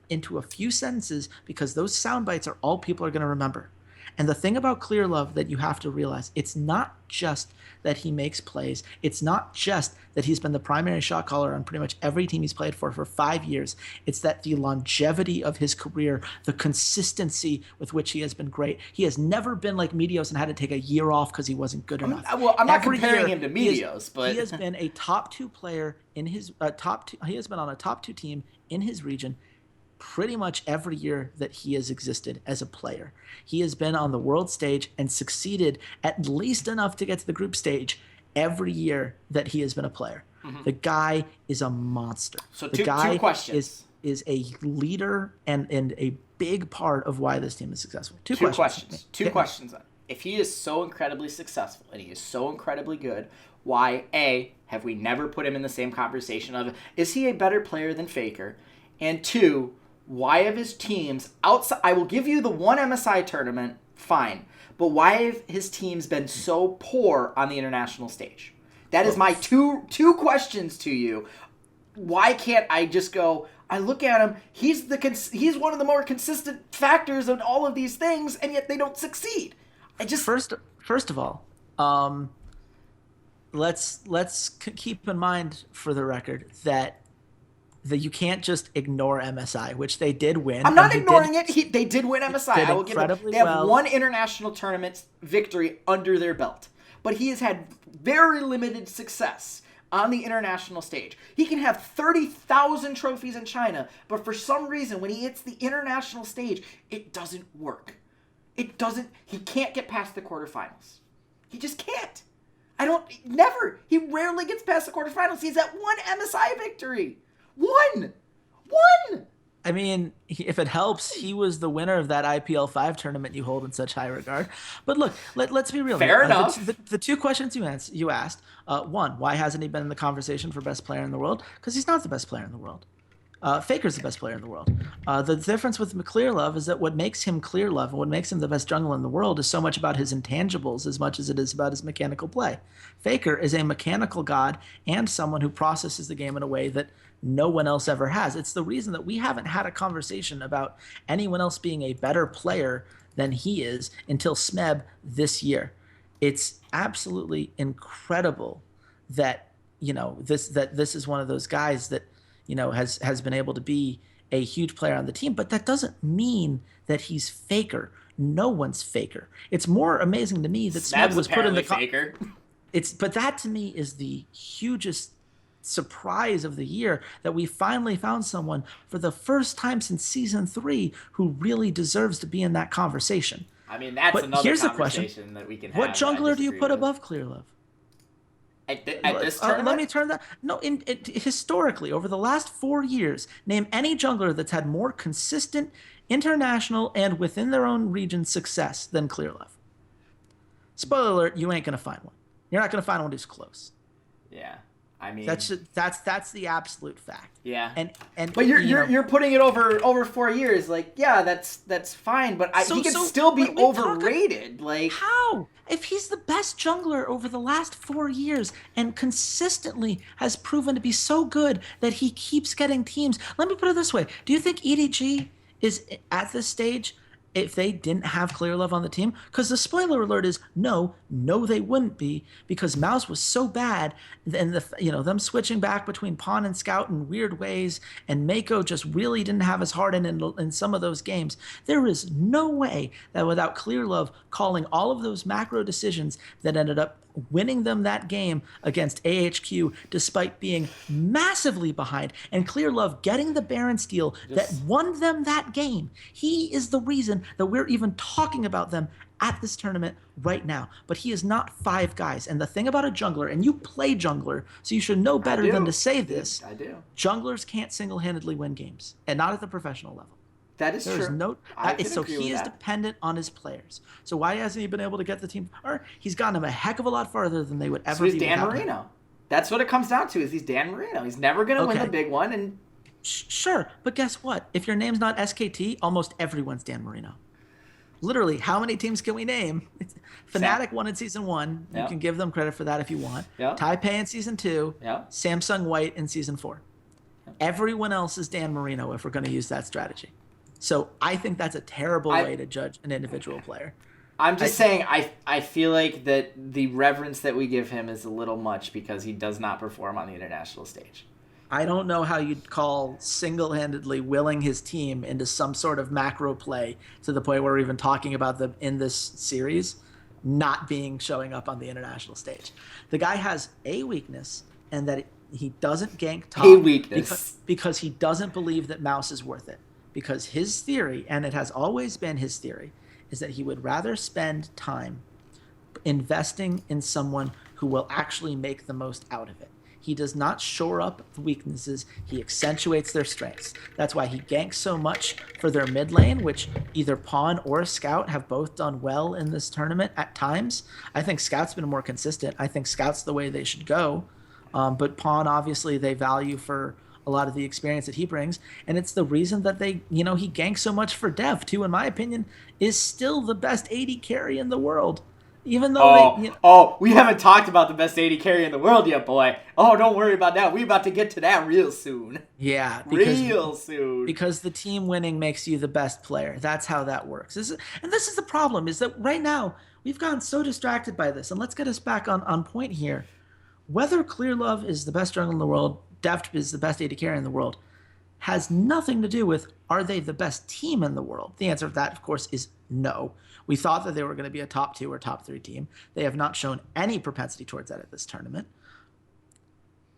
into a few sentences, because those sound bites are all people are going to remember. And the thing about ClearLove that you have to realize, it's not just that he makes plays. It's not just that he's been the primary shot caller on pretty much every team he's played for 5 years. It's that the longevity of his career, the consistency with which he has been great. He has never been like Meteos and had to take a year off because he wasn't good enough. Well, I'm not comparing him to Meteos, but he has been a top 2 player in his he has been on a top 2 team in his region pretty much every year that he has existed as a player. He has been on the world stage and succeeded at least enough to get to the group stage every year that he has been a player. Mm-hmm. The guy is a monster. So two questions. Is a leader and a big part of why this team is successful. Two questions. Two questions then. If he is so incredibly successful and he is so incredibly good, why, A, have we never put him in the same conversation of, is he a better player than Faker? And 2, why have his teams outside? I will give you the one MSI tournament, fine. But why have his teams been so poor on the international stage? That is my two questions to you. Why can't I just go, I look at him, he's one of the more consistent factors of all of these things, and yet they don't succeed. I just First of all, let's keep in mind for the record that you can't just ignore MSI, which they did win. I'm not ignoring it. They did win MSI. I will give them. They have well. one international tournament victory under their belt. But he has had very limited success on the international stage. He can have 30,000 trophies in China, but for some reason, when he hits the international stage, it doesn't work. It doesn't. He can't get past the quarterfinals. He just can't. Never. He rarely gets past the quarterfinals. He's at one MSI victory. One! I mean, if it helps, he was the winner of that IPL 5 tournament you hold in such high regard. But look, let's be real. Fair enough. The two questions you asked, one, why hasn't he been in the conversation for best player in the world? Because he's not the best player in the world. Faker's the best player in the world. The difference with ClearLove is that what makes him ClearLove and what makes him the best jungler in the world is so much about his intangibles as much as it is about his mechanical play. Faker is a mechanical god and someone who processes the game in a way that no one else ever has. It's the reason that we haven't had a conversation about anyone else being a better player than he is until Smeb this year. It's absolutely incredible that this is one of those guys that has been able to be a huge player on the team, but that doesn't mean that he's Faker. No one's Faker. It's more amazing to me that Smeb was put in the Faker. But that to me is the hugest surprise of the year, that we finally found someone for the first time since season 3 who really deserves to be in that conversation. I mean, that's another conversation that we can have. What jungler do you put above ClearLove? At this tournament? Let me turn that. No, historically, over the last 4 years, name any jungler that's had more consistent international and within their own region success than ClearLove. Spoiler alert: you ain't gonna find one. You're not gonna find one who's close. Yeah, I mean that's the absolute fact. Yeah, and but you're putting it over 4 years. Like, yeah, that's fine, but he could still be overrated. Like, how? If he's the best jungler over the last 4 years and consistently has proven to be so good that he keeps getting teams. Let me put it this way: do you think EDG is at this stage if they didn't have ClearLove on the team? Because the spoiler alert is no, they wouldn't be, because Mouse was so bad, and them switching back between Pawn and Scout in weird ways, and Mako just really didn't have his heart in some of those games. There is no way that without ClearLove calling all of those macro decisions that ended up winning them that game against AHQ despite being massively behind, and ClearLove getting the Baron steal that won them that game. He is the reason that we're even talking about them at this tournament right now. But he is not 5 guys. And the thing about a jungler, and you play jungler, so you should know better than to say this. I do. Junglers can't single-handedly win games, and not at the professional level. That is true. He is dependent on his players. So why hasn't he been able to get the team? Or he's gotten him a heck of a lot farther than they would ever. So he's Dan Marino. That's what it comes down to. Is he's Dan Marino? He's never going to win the big one. And sure, but guess what? If your name's not SKT, almost everyone's Dan Marino. Literally, how many teams can we name? Fnatic won in season 1. You can give them credit for that if you want. Taipei in season 2. Samsung White in season 4. Everyone else is Dan Marino if we're going to use that strategy. So I think that's a terrible way to judge an individual player. I'm just saying I feel like that the reverence that we give him is a little much because he does not perform on the international stage. I don't know how you'd call single-handedly willing his team into some sort of macro play to the point where we're even talking about them in this series not showing up on the international stage. The guy has a weakness, and that he doesn't gank top. A weakness. Because he doesn't believe that Mouse is worth it. Because his theory, and it has always been his theory, is that he would rather spend time investing in someone who will actually make the most out of it. He does not shore up the weaknesses, he accentuates their strengths. That's why he ganks so much for their mid lane, which either Pawn or Scout have both done well in this tournament at times. I think Scout's been more consistent. I think Scout's the way they should go. But Pawn, obviously, they value for a lot of the experience that he brings, and it's the reason that he ganks so much for Dev, too, in my opinion, is still the best AD carry in the world. Even though we haven't talked about the best AD carry in the world yet, boy. Oh, don't worry about that. We're about to get to that real soon. Yeah. Real soon. Because the team winning makes you the best player. That's how that works. This is the problem, is that right now, we've gotten so distracted by this, and let's get us back on point here. Whether ClearLove is the best jungle in the world, Dev is the best AD carry in the world, has nothing to do with, are they the best team in the world? The answer to that, of course, is no. We thought that they were going to be a top 2 or top 3 team. They have not shown any propensity towards that at this tournament.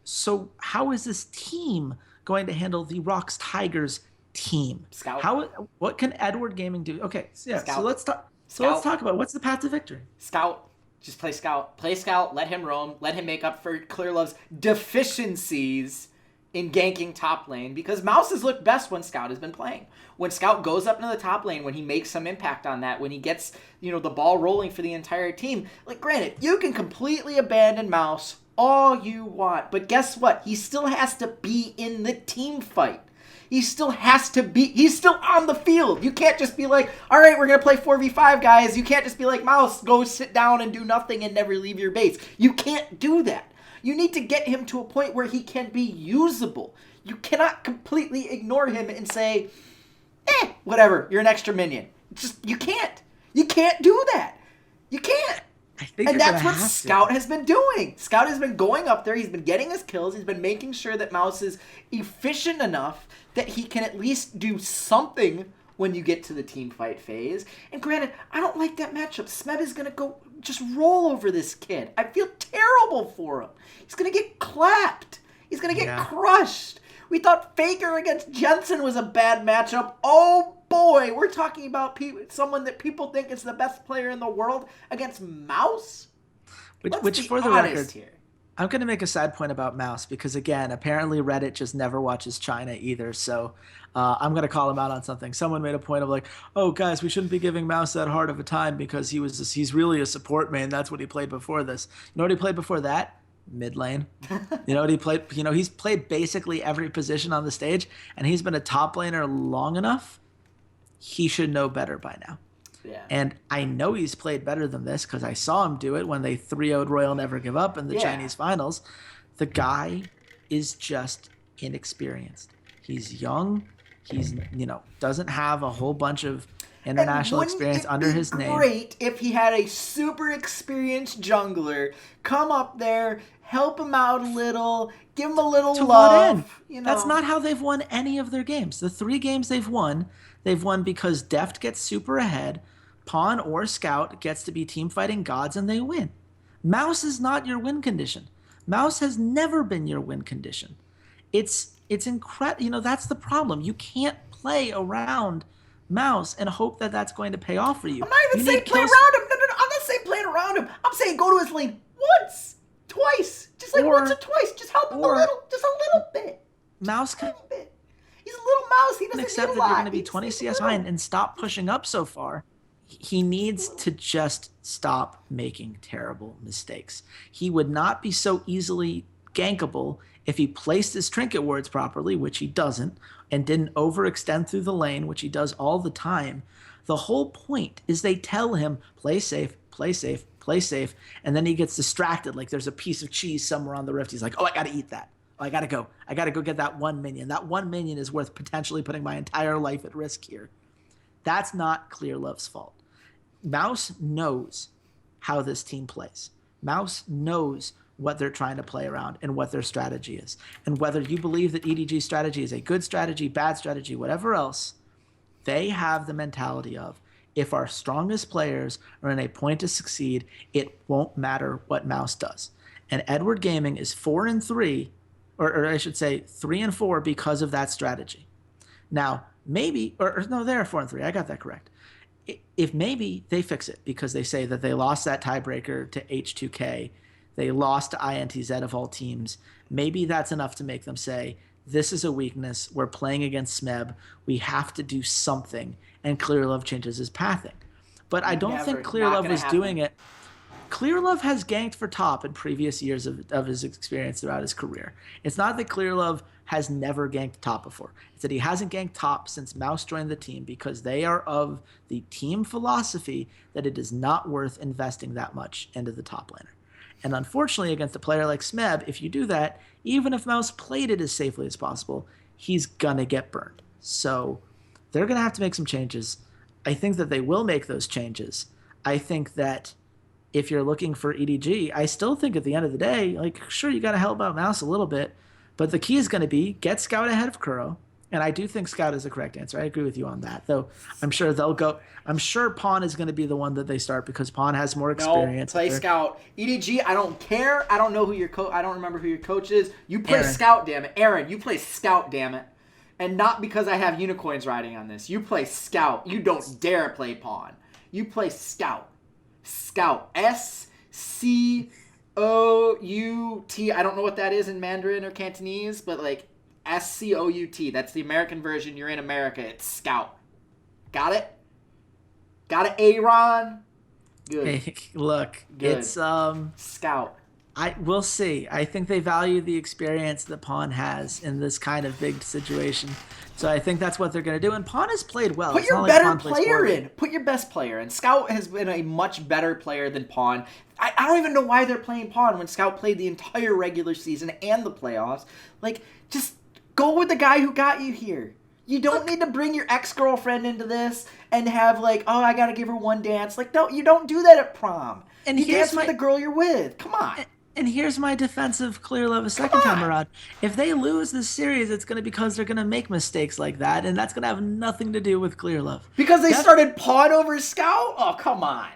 So how is this team going to handle the ROX Tigers team? Scout. What can Edward Gaming do? Okay, yeah. Scout. So let's talk about what's the path to victory. Scout. Just play Scout. Play Scout. Let him roam. Let him make up for ClearLove's deficiencies in ganking top lane, because Mouse has looked best when Scout has been playing. When Scout goes up into the top lane, when he makes some impact on that, when he gets, the ball rolling for the entire team. Like, granted, you can completely abandon Mouse all you want, but guess what? He still has to be in the team fight. He's still on the field. You can't just be like, all right, we're going to play 4v5, guys. You can't just be like, Mouse, go sit down and do nothing and never leave your base. You can't do that. You need to get him to a point where he can be usable. You cannot completely ignore him and say, whatever, you're an extra minion. You can't. You can't do that. You can't. And that's what Scout has been doing. Scout has been going up there. He's been getting his kills. He's been making sure that Mouse is efficient enough that he can at least do something when you get to the team fight phase. And granted, I don't like that matchup. Smeb is going to go just roll over this kid. I feel terrible for him. He's going to get clapped. He's going to get crushed. We thought Faker against Jensen was a bad matchup. Oh boy, we're talking about someone that people think is the best player in the world against Mouse? Which for the record, I'm going to make a side point about Mouse because, again, apparently Reddit just never watches China either. So I'm going to call him out on something. Someone made a point of like, oh, guys, we shouldn't be giving Mouse that hard of a time because he's really a support main. That's what he played before this. You know what he played before that? Mid lane. You know what he played? You know, he's played basically every position on the stage, and he's been a top laner long enough. He should know better by now. Yeah. And I know he's played better than this because I saw him do it when they 3-0'd Royal Never Give Up in the Chinese finals. The guy is just inexperienced. He's young. He's, doesn't have a whole bunch of international experience under his name. Great if he had a super experienced jungler come up there, help him out a little, give him a little to love. What end? That's not how they've won any of their games. The 3 games they've won because Deft gets super ahead, Pawn or Scout gets to be team fighting gods, and they win. Mouse is not your win condition. Mouse has never been your win condition. It's incredible. That's the problem. You can't play around Mouse and hope that that's going to pay off for you. I'm not even saying play around him. No. I'm not saying playing around him. I'm saying go to his lane once, twice, just once or twice. Just help him a little bit. Mouse can. He's a little mouse. He doesn't accept need a that lot. You're going to be 20 CS behind and stop pushing up so far. He needs to just stop making terrible mistakes. He would not be so easily gankable if he placed his trinket wards properly, which he doesn't, and didn't overextend through the lane, which he does all the time. The whole point is they tell him, play safe, play safe, play safe, and then he gets distracted like there's a piece of cheese somewhere on the rift. He's like, oh, I got to eat that. Oh, I got to go. I got to go get that one minion. That one minion is worth potentially putting my entire life at risk here. That's not ClearLove's fault. Mouse knows how this team plays. Mouse knows what they're trying to play around and what their strategy is. And whether you believe that EDG's strategy is a good strategy, bad strategy, whatever else, they have the mentality of, if our strongest players are in a point to succeed, it won't matter what Mouse does. And Edward Gaming is 4-3, or I should say 3-4 because of that strategy. Now, maybe, no, they're 4-3. I got that correct. If maybe they fix it because they say that they lost that tiebreaker to H2K, they lost to INTZ of all teams, maybe that's enough to make them say, this is a weakness, we're playing against Smeb, we have to do something, and ClearLove changes his pathing. But I don't think ClearLove was doing it. ClearLove has ganked for top in previous years of his experience throughout his career. It's not that ClearLove has never ganked top before. It's that he hasn't ganked top since Mouse joined the team because they are of the team philosophy that it is not worth investing that much into the top laner. And unfortunately, against a player like Smeb, if you do that, even if Mouse played it as safely as possible, he's going to get burned. So they're going to have to make some changes. I think that they will make those changes. I think that if you're looking for EDG, I still think at the end of the day, like, sure, you got to help out Mouse a little bit, but the key is going to be get Scout ahead of Kuro. And I do think Scout is the correct answer. I agree with you on that, though. I'm sure they'll go. I'm sure Pawn is going to be the one that they start because Pawn has more experience. No, play Scout. EDG, I don't care. I don't know who your I don't remember who your coach is. You play Scout, damn it. Aaron, you play Scout, damn it. And not because I have unicorns riding on this. You play Scout. You don't dare play Pawn. You play Scout. Scout. SCOUT. I don't know what that is in Mandarin or Cantonese, but like SCOUT. That's the American version. You're in America. It's Scout. Got it? Got it, Aaron? Good. Hey, look, Good. It's Scout. We'll see. I think they value the experience that Pawn has in this kind of big situation. So I think that's what they're going to do. And Pawn has played well. Put your better player in. Put your best player in. Scout has been a much better player than Pawn. I don't even know why they're playing Pawn when Scout played the entire regular season and the playoffs. Like, just go with the guy who got you here. You don't need to bring your ex-girlfriend into this and have like, oh, I got to give her one dance. Like, no, you don't do that at prom. And you dance with the girl you're with. Come on. And here's my defense of ClearLove a second time around. If they lose this series, it's going to be because they're going to make mistakes like that, and that's going to have nothing to do with ClearLove. Because they started Pawn over Scout? Oh, come on.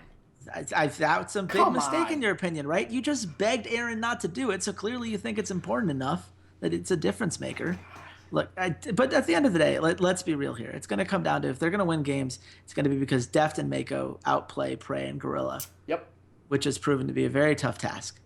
That's a big mistake in your opinion, right? You just begged Aaron not to do it, so clearly you think it's important enough that it's a difference maker. Look, but at the end of the day, let's be real here. It's going to come down to if they're going to win games, it's going to be because Deft and Mako outplay Prey and Gorilla. Yep. Which has proven to be a very tough task.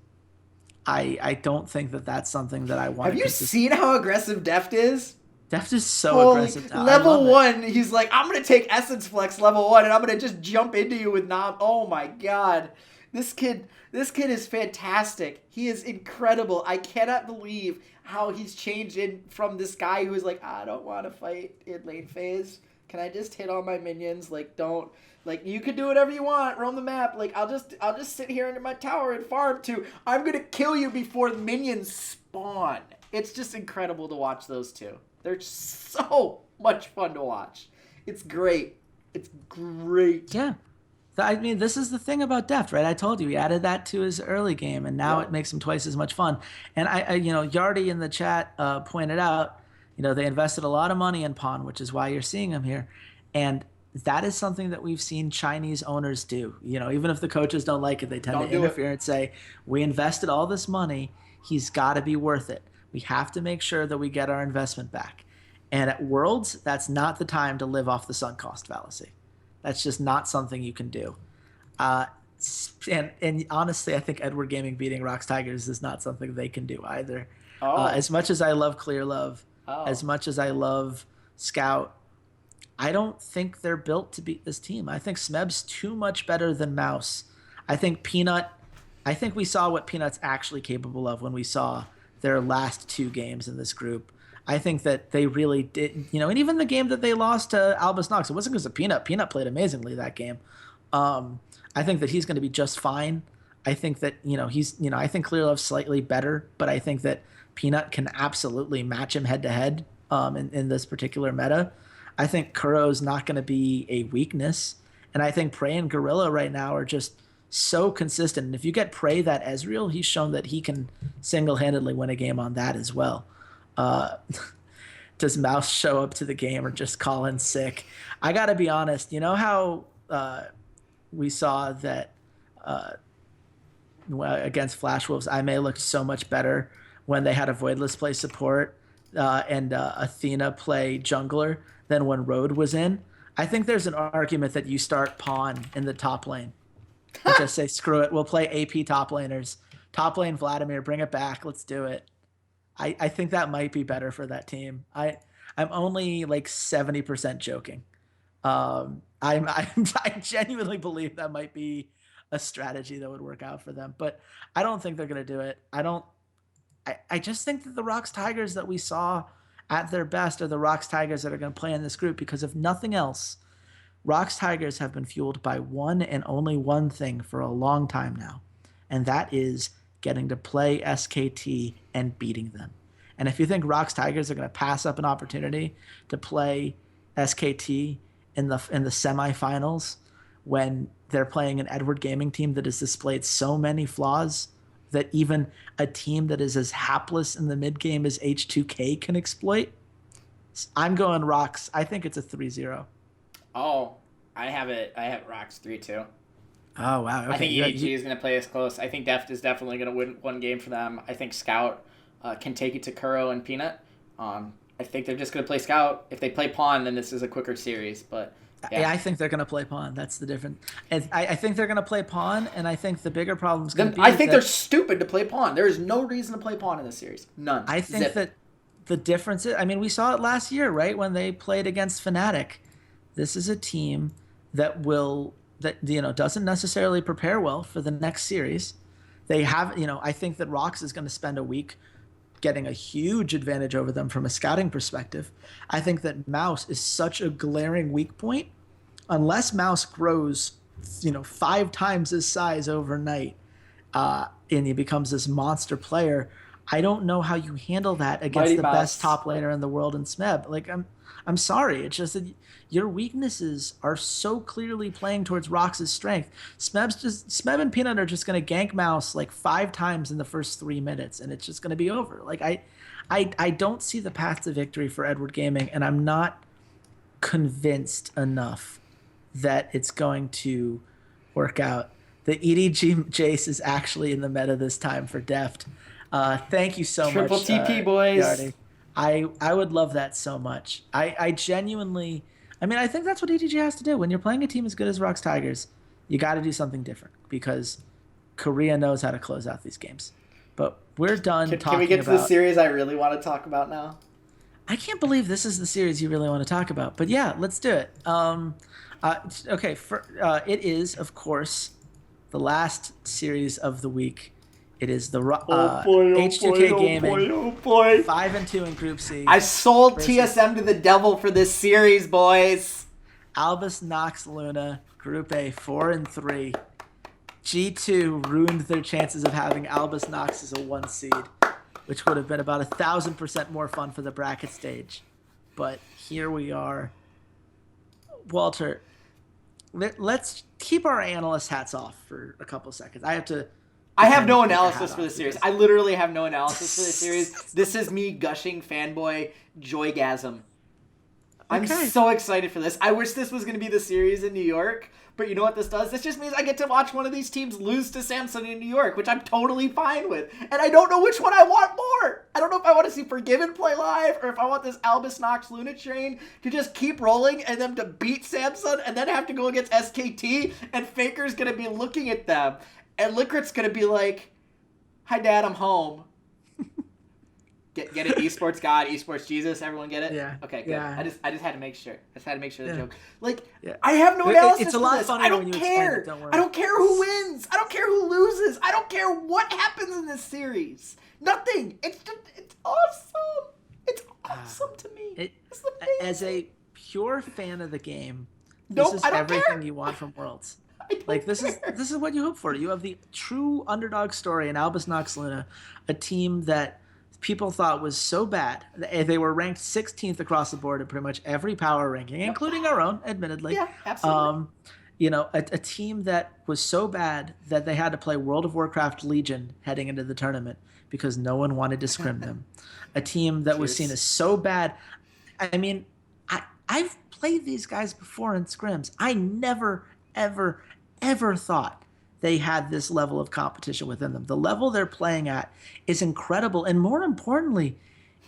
I don't think that that's something that I want. Have you seen how aggressive Deft is? Deft is so aggressive now. Level 1, he's like, I'm going to take Essence Flex level 1, and I'm going to just jump into you with Nom. Oh my god. This kid is fantastic. He is incredible. I cannot believe how he's changed from this guy who is like, I don't want to fight in lane phase. Can I just hit all my minions? Like, don't. Like, you can do whatever you want. Roam the map. Like, I'll just sit here under my tower and farm to. I'm going to kill you before the minions spawn. It's just incredible to watch those two. They're so much fun to watch. It's great. It's great. Yeah. I mean, this is the thing about Deft, right? I told you, he added that to his early game, and now it makes him twice as much fun. And I Yardy in the chat pointed out, they invested a lot of money in Pawn, which is why you're seeing him here. And that is something that we've seen Chinese owners do. Even if the coaches don't like it, they tend to interfere and say, we invested all this money. He's got to be worth it. We have to make sure that we get our investment back. And at Worlds, that's not the time to live off the sunk cost fallacy. That's just not something you can do. And honestly, I think Edward Gaming beating ROX Tigers is not something they can do either. As much as I love ClearLove, as much as I love Scout, I don't think they're built to beat this team. I think Smeb's too much better than Mouse. I think we saw what Peanut's actually capable of when we saw their last 2 games in this group. I think that they really did, and even the game that they lost to Albus Nox, it wasn't because of Peanut. Peanut played amazingly that game. I think that he's going to be just fine. I think that, I think ClearLove's slightly better, but I think that Peanut can absolutely match him head to head in this particular meta. I think Kuro's not going to be a weakness. And I think Prey and Gorilla right now are just so consistent. And if you get Prey that Ezreal, he's shown that he can single-handedly win a game on that as well. Does Mouse show up to the game or just call in sick? I got to be honest. You know how we saw that against Flash Wolves, Aimee looked so much better when they had a Voidless play support and Athena play jungler than when Road was in? I think there's an argument that you start Pawn in the top lane. And just say, screw it. We'll play AP top laners. Top lane Vladimir, bring it back. Let's do it. I think that might be better for that team. I'm only like 70% joking. I genuinely believe that might be a strategy that would work out for them, but I don't think they're going to do it. I just think that the ROX Tigers that we saw at their best are the ROX Tigers that are going to play in this group, because if nothing else, ROX Tigers have been fueled by one and only one thing for a long time now, and that is getting to play SKT and beating them. And if you think ROX Tigers are going to pass up an opportunity to play SKT in the semifinals when they're playing an Edward Gaming team that has displayed so many flaws that even a team that is as hapless in the mid game as H2K can exploit, I'm going ROX. I think it's a 3-0. Oh, I have ROX 3-2. Oh, wow. Okay. I think EAG is going to play us close. I think Deft is definitely going to win one game for them. I think Scout can take it to Kuro and Peanut. I think they're just going to play Scout. If they play Pawn, then this is a quicker series. But yeah, I think they're going to play Pawn. That's the difference. And I think they're going to play Pawn, and I think the bigger problem is going to be... I think they're stupid to play Pawn. There is no reason to play Pawn in this series. None. I think that the difference is... I mean, we saw it last year, right, when they played against Fnatic. This is a team that doesn't necessarily prepare well for the next series. They have, I think that ROX is going to spend a week getting a huge advantage over them from a scouting perspective. I think that Mouse is such a glaring weak point. Unless Mouse grows, 5 times his size overnight, and he becomes this monster player, I don't know how you handle that against the best top laner in the world in Smeb. Like, I'm sorry. It's just that your weaknesses are so clearly playing towards ROX's strength. Smeb and Peanut are just going to gank Mouse like 5 times in the first 3 minutes, and it's just going to be over. Like, I don't see the path to victory for Edward Gaming, and I'm not convinced enough that it's going to work out. The EDG Jace is actually in the meta this time for Deft. Thank you so much. Triple TP, boys. Yardy. I would love that so much. I genuinely... I think that's what EDG has to do. When you're playing a team as good as ROX Tigers, you got to do something different, because Korea knows how to close out these games. But we're done talking about... Can we get to the series I really want to talk about now? I can't believe this is the series you really want to talk about. But yeah, let's do it. Okay, it is, of course, the last series of the week. It is the H2K Gaming 5-2 in Group C. I sold TSM to the devil for this series, boys. Albus Nox Luna, Group A 4-3. G2 ruined their chances of having Albus Nox as a 1 seed, which would have been about 1,000% more fun for the bracket stage. But here we are. Walter, let's keep our analyst hats off for a couple seconds. I have no analysis for the series. I literally have no analysis for the series. This is me gushing fanboy joygasm. I'm so excited for this. I wish this was going to be the series in New York, but you know what this does? This just means I get to watch one of these teams lose to Samsung in New York, which I'm totally fine with. And I don't know which one I want more. I don't know if I want to see Forgiven play live or if I want this Albus Nox Luna train to just keep rolling and them to beat Samsung and then have to go against SKT and Faker's going to be looking at them. And Likkrit's going to be like, hi, Dad, I'm home. Get it? Esports God, Esports Jesus. Everyone get it? Yeah. Okay, good. Yeah. I just had to make sure. The joke. Yeah. I have no analysis it's a lot for this. funnier I don't when you care. explain it, don't worry. I don't care who wins. I don't care who loses. I don't care what happens in this series. Nothing. It's awesome. It's awesome to me. It's amazing. As a pure fan of the game, nope, this is everything you want from Worlds. This is what you hope for. You have the true underdog story in Albus Nox Luna, a team that people thought was so bad. They were ranked 16th across the board in pretty much every power ranking, including our own, admittedly. Yeah, absolutely. A team that was so bad that they had to play World of Warcraft Legion heading into the tournament because no one wanted to scrim them. A team that was seen as so bad. I mean, I've played these guys before in scrims. I never, ever thought they had this level of competition within them. The level they're playing at is incredible. And more importantly,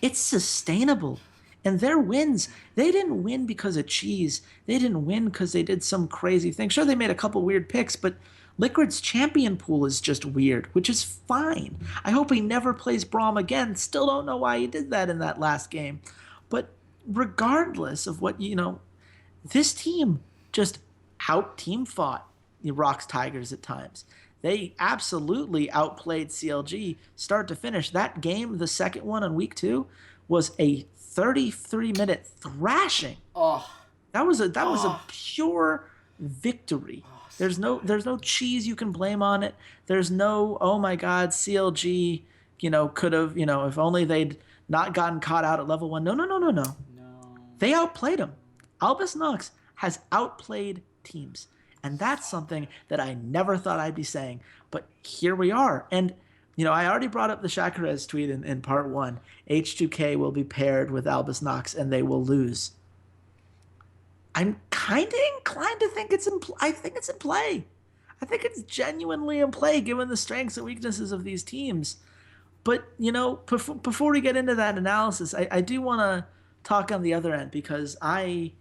it's sustainable. And their wins, they didn't win because of cheese. They didn't win because they did some crazy thing. Sure, they made a couple weird picks, but Likkrit's champion pool is just weird, which is fine. I hope he never plays Braum again. Still don't know why he did that in that last game. But regardless of what, this team just out-team fought the ROX Tigers at times. They absolutely outplayed CLG start to finish. That game, the second one on week 2, was a 33-minute thrashing. Oh, that was a pure victory. There's no cheese you can blame on it. There's no, oh my God, CLG, could have, if only they'd not gotten caught out at level 1. No. They outplayed them. Albus Nox has outplayed teams. And that's something that I never thought I'd be saying. But here we are. And, I already brought up the Chakrez tweet in part 1. H2K will be paired with Albus Nox and they will lose. I'm kind of inclined to think I think it's in play. I think it's genuinely in play given the strengths and weaknesses of these teams. But, before we get into that analysis, I do want to talk on the other end because I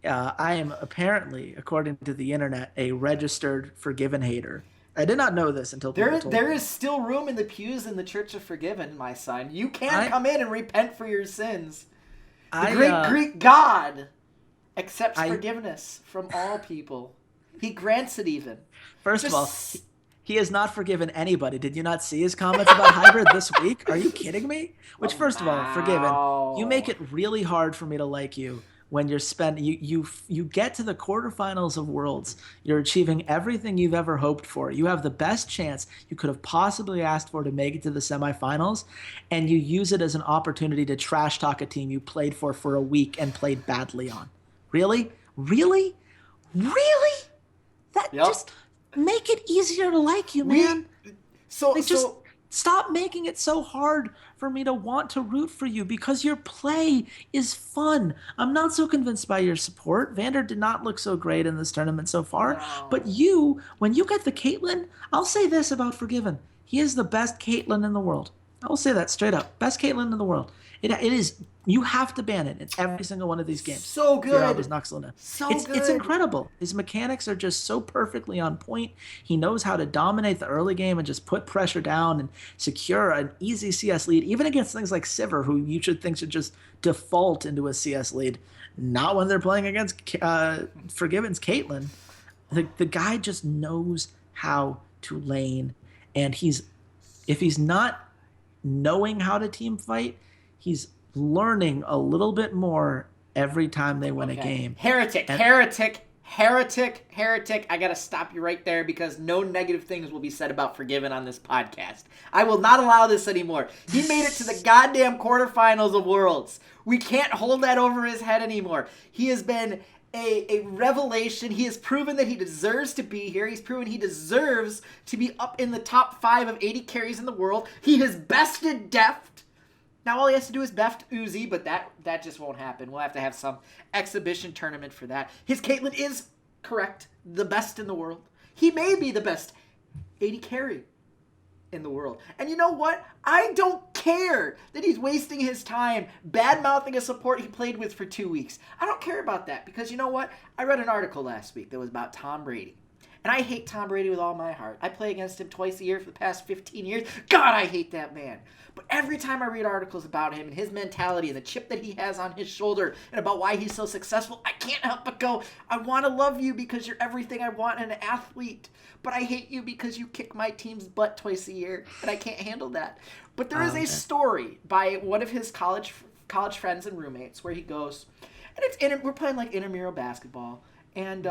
am apparently, according to the internet, a registered Forgiven hater. I did not know this until people told me. There is still room in the pews in the Church of Forgiven, my son. You can come in and repent for your sins. The great Greek God accepts forgiveness from all people. He grants it even. First of all, he has not forgiven anybody. Did you not see his comments about Hybrid this week? Are you kidding me? Which, first of all, Forgiven, you make it really hard for me to like you. When you get to the quarterfinals of Worlds, you're achieving everything you've ever hoped for. You have the best chance you could have possibly asked for to make it to the semifinals, and you use it as an opportunity to trash talk a team you played for a week and played badly on. Really? Just make it easier to like you, man. Stop making it so hard for me to want to root for you because your play is fun. I'm not so convinced by your support. Vander did not look so great in this tournament so far. No. But when you get the Caitlyn, I'll say this about Forgiven. He is the best Caitlyn in the world. I will say that straight up. Best Caitlyn in the world. It is. You have to ban it in every single one of these games. So good. It's incredible. His mechanics are just so perfectly on point. He knows how to dominate the early game and just put pressure down and secure an easy CS lead, even against things like Sivir, who you should think should just default into a CS lead. Not when they're playing against Forgiven's Caitlyn. The guy just knows how to lane, and if he's not knowing how to team fight, he's learning a little bit more every time they win a game. Heretic. I gotta stop you right there because no negative things will be said about Forgiven on this podcast. I will not allow this anymore. He made it to the goddamn quarterfinals of Worlds. We can't hold that over his head anymore. He has been a revelation. He has proven that he deserves to be here. He's proven he deserves to be up in the top 5 of 80 carries in the world. He has bested Deft. Now all he has to do is best Uzi, but that just won't happen. We'll have to have some exhibition tournament for that. His Caitlyn is, correct, the best in the world. He may be the best 80 carry in the world. And you know what? I don't care that he's wasting his time bad-mouthing a support he played with for 2 weeks. I don't care about that because you know what? I read an article last week that was about Tom Brady. And I hate Tom Brady with all my heart. I play against him twice a year for the past 15 years. God, I hate that man. But every time I read articles about him and his mentality and the chip that he has on his shoulder and about why he's so successful, I can't help but go, I want to love you because you're everything I want in an athlete. But I hate you because you kick my team's butt twice a year, and I can't handle that. But there is a story by one of his college friends and roommates where he goes, and we're playing like intramural basketball. And,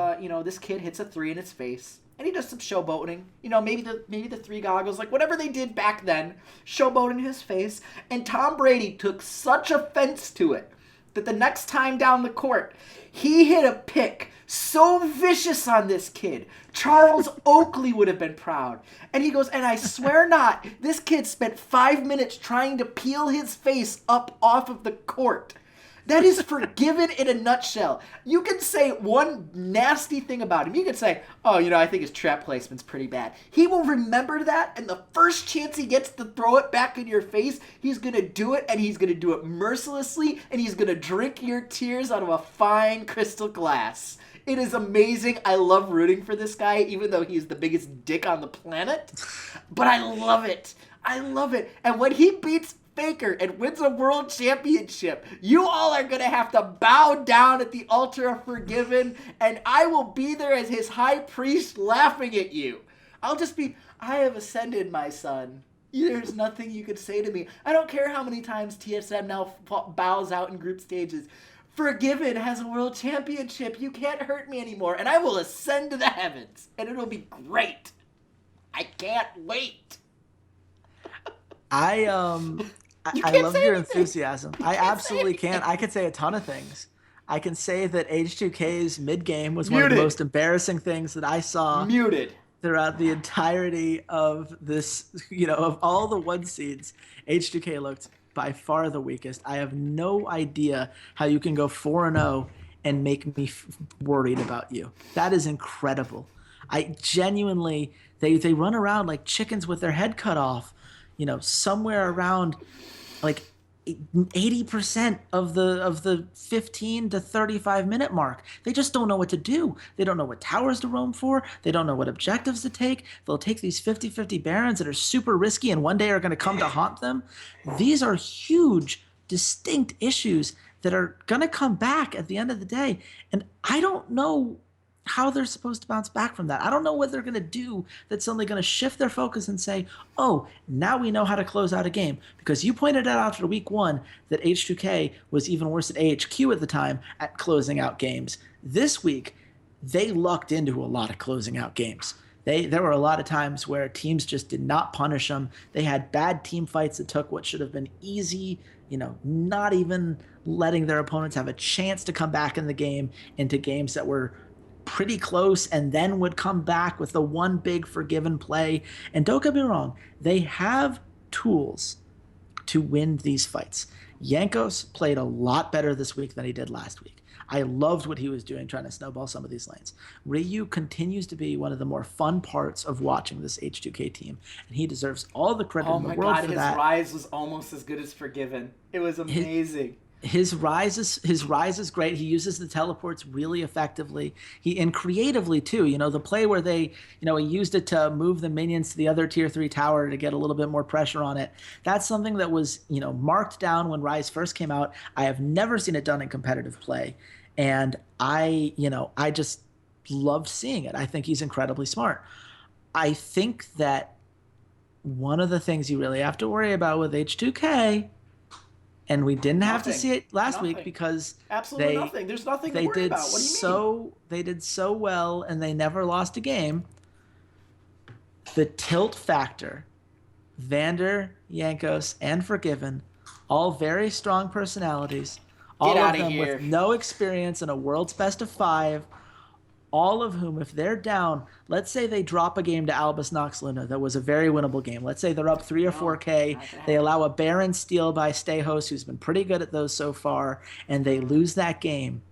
this kid hits a 3 in his face. And he does some showboating. Maybe the 3 goggles. Like, whatever they did back then. Showboating his face. And Tom Brady took such offense to it that the next time down the court, he hit a pick so vicious on this kid. Charles Oakley would have been proud. And he goes, and I swear not, this kid spent 5 minutes trying to peel his face up off of the court. That is Forgiven in a nutshell. You can say one nasty thing about him. You can say, I think his trap placement's pretty bad. He will remember that, and the first chance he gets to throw it back in your face, he's going to do it, and he's going to do it mercilessly, and he's going to drink your tears out of a fine crystal glass. It is amazing. I love rooting for this guy, even though he's the biggest dick on the planet. But I love it. And when he beats Faker and wins a world championship, you all are going to have to bow down at the altar of Forgiven, and I will be there as his high priest laughing at you. I'll just be, I have ascended, my son. There's nothing you can say to me. I don't care how many times TSM now bows out in group stages. Forgiven has a world championship. You can't hurt me anymore, and I will ascend to the heavens, and it'll be great. I can't wait. I love your enthusiasm. I absolutely can. I could say a ton of things. I can say that H2K's mid-game was one of the most embarrassing things that I saw throughout the entirety of this, of all the 1 seeds. H2K looked by far the weakest. I have no idea how you can go 4-0 and make me worried about you. That is incredible. I genuinely, they run around like chickens with their head cut off. Somewhere around like 80% of the 15 to 35 minute mark. They just don't know what to do. They don't know what towers to roam for. They don't know what objectives to take. They'll take these 50-50 barons that are super risky and one day are going to come to haunt them. These are huge, distinct issues that are going to come back at the end of the day. And I don't know how they're supposed to bounce back from that. I don't know what they're going to do that's suddenly going to shift their focus and say, oh, now we know how to close out a game. Because you pointed out after week 1 that H2K was even worse at AHQ at the time at closing out games. This week, they lucked into a lot of closing out games. There were a lot of times where teams just did not punish them. They had bad team fights that took what should have been easy, not even letting their opponents have a chance to come back in the game into games that were pretty close and then would come back with the one big Forgiven play. And don't get me wrong, they have tools to win these fights. Jankos played a lot better this week than he did last week. I loved what he was doing trying to snowball some of these lanes. Ryu continues to be one of the more fun parts of watching this H2K team, and he deserves all the credit in the world for that. His rise was almost as good as Forgiven. It was amazing. His rise is great. He uses the teleports really effectively. And creatively too. The play where he used it to move the minions to the other tier 3 tower to get a little bit more pressure on it. That's something that was, marked down when Rise first came out. I have never seen it done in competitive play. And I just loved seeing it. I think he's incredibly smart. I think that one of the things you really have to worry about with H2K, and we didn't have to see it last week because absolutely nothing. There's nothing to worry about. What do you mean? They did so well, and they never lost a game. The tilt factor, Vander, Jankos, and Forgiven, all very strong personalities. All of them with no experience in a world's best of 5. All of whom, if they're down, let's say they drop a game to Albus Nox Luna that was a very winnable game. Let's say they're up 3 or 4K. They allow a Baron steal by Stayhost, who's been pretty good at those so far, and they lose that game.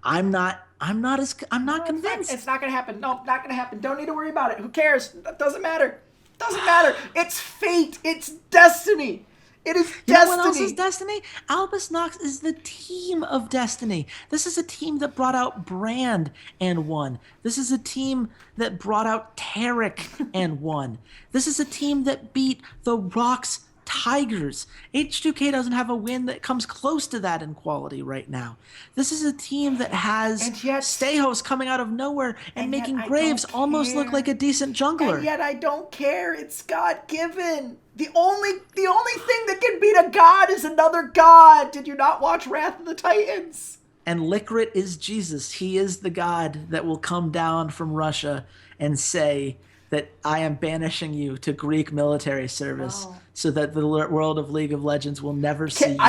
I'm not convinced. It's not going to happen. No, not going to happen. Don't need to worry about it. Who cares? That doesn't matter. Doesn't matter. It's fate. It's destiny. It is destiny. You know what else is destiny? Albus Nox is the team of destiny. This is a team that brought out Brand and won. This is a team that brought out Tarek and won. This is a team that beat the ROX Tigers. H2K doesn't have a win that comes close to that in quality right now. This is a team that has Stayhost coming out of nowhere and making Graves almost look like a decent jungler. And yet I don't care. It's God-given. The only thing that can beat a god is another god. Did you not watch Wrath of the Titans? And Likkrit is Jesus. He is the god that will come down from Russia and say that I am banishing you to Greek military service so that the world of League of Legends will never see you again.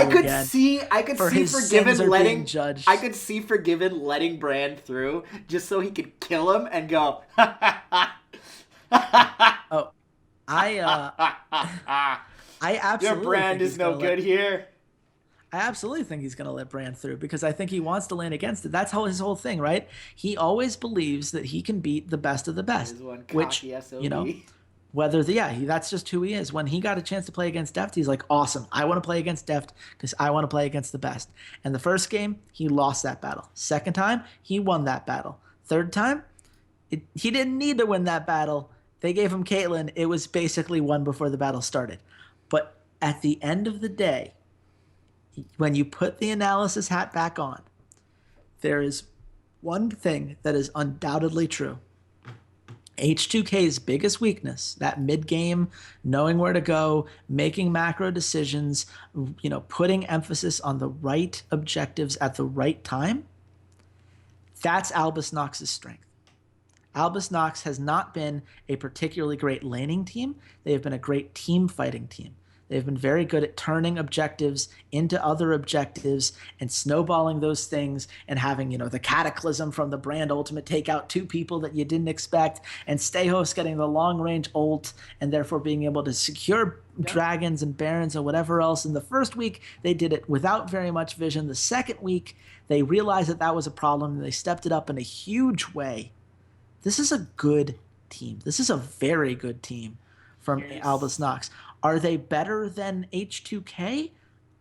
I could see Forgiven letting Brand through just so he could kill him and go, oh, I absolutely your Brand is no good here. I absolutely think he's going to let Brand through because I think he wants to lane against it. That's his whole thing, right? He always believes that he can beat the best of the best. Which, that's just who he is. When he got a chance to play against Deft, he's like, awesome. I want to play against Deft because I want to play against the best. And the first game, he lost that battle. Second time, he won that battle. Third time, he didn't need to win that battle. They gave him Caitlyn. It was basically won before the battle started. But at the end of the day, when you put the analysis hat back on, there is one thing that is undoubtedly true. H2K's biggest weakness, that mid-game, knowing where to go, making macro decisions, putting emphasis on the right objectives at the right time, that's Albus Nox's strength. Albus Nox has not been a particularly great laning team. They have been a great team fighting team. They've been very good at turning objectives into other objectives and snowballing those things and having, the Cataclysm from the Brand ultimate take out 2 people that you didn't expect, and Stayhost getting the long-range ult and therefore being able to secure dragons and barons and whatever else. In the first week, they did it without very much vision. The second week, they realized that was a problem and they stepped it up in a huge way. This is a good team. This is a very good team from Albus Nox. Are they better than H2K?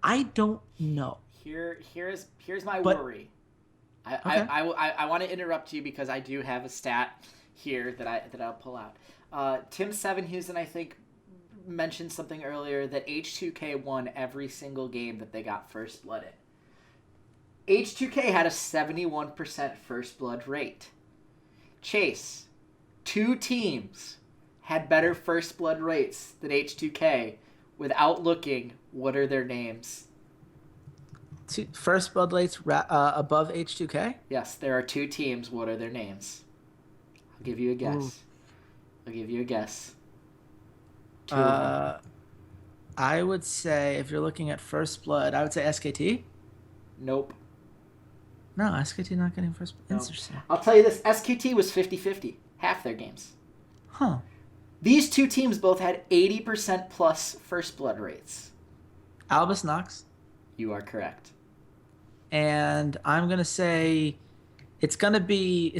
I don't know. Here's my worry. I want to interrupt you because I do have a stat here that I'll pull out. Tim Sevenhusen, I think, mentioned something earlier that H2K won every single game that they got first blood in. H2K had a 71% first blood rate. Chase, 2 teams had better first blood rates than H2K without looking. What are their names? First blood rates above H2K? Yes, there are 2 teams. What are their names? I'll give you a guess. Ooh. I'll give you a guess. 2 I would say, if you're looking at first blood, I would say SKT. Nope. No, SKT not getting first blood. No. Interesting. I'll tell you this. SKT was 50-50. Half their games. Huh. These 2 teams both had 80% plus first blood rates. Albus Nox? You are correct. and I'm gonna say it's gonna be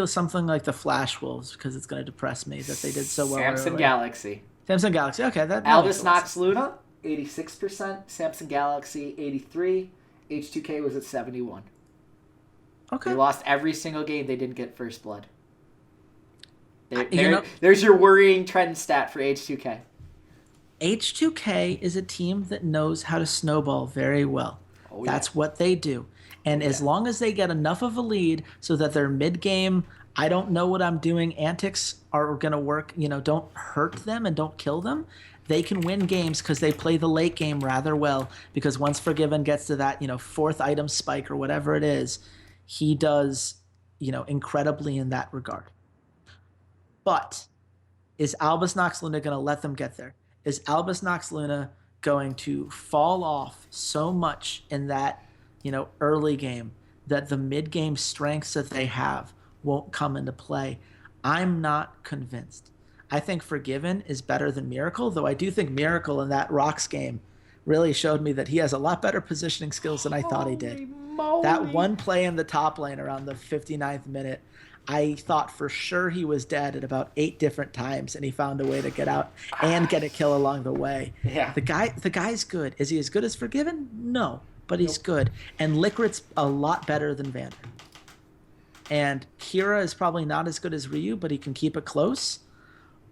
something like the Flash Wolves because it's gonna depress me that they did so well. Samsung Galaxy. Samsung Galaxy. Okay, that Albus Nox Luna, 86%. Samsung Galaxy, 83. H2K was at 71. Okay. They lost every single game. They didn't get first blood. There's your worrying trend stat for H2K. H2K is a team that knows how to snowball very well. Oh, yeah. That's what they do. And as long as they get enough of a lead so that their mid-game, I don't know what I'm doing, antics are going to work, don't hurt them and don't kill them, they can win games because they play the late game rather well. Because once Forgiven gets to that, fourth item spike or whatever it is, he does, incredibly in that regard. But is Albus Nox Luna going to let them get there? Is Albus Nox Luna going to fall off so much in that, early game that the mid-game strengths that they have won't come into play? I'm not convinced. I think Forgiven is better than Miracle, though I do think Miracle in that ROX game really showed me that he has a lot better positioning skills than I thought he did. Moly. That one play in the top lane around the 59th minute, I thought for sure he was dead at about 8 different times, and he found a way to get out and get a kill along the way. Yeah. The guy's good. Is he as good as Forgiven? No, but he's good. And Likkrit's a lot better than Vander. And Kira is probably not as good as Ryu, but he can keep it close.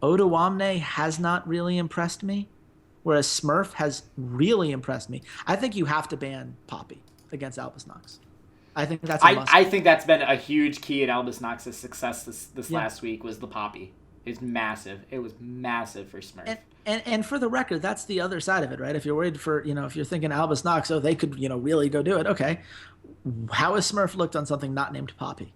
Odoamne has not really impressed me, whereas Smurf has really impressed me. I think you have to ban Poppy against Albus Nox. I think that's a must. I think that's been a huge key in Albus Nox's success this last week was the Poppy. It's massive. It was massive for Smurf. And for the record, that's the other side of it, right? If you're worried for, if you're thinking Albus Nox, they could, really go do it. Okay. How has Smurf looked on something not named Poppy?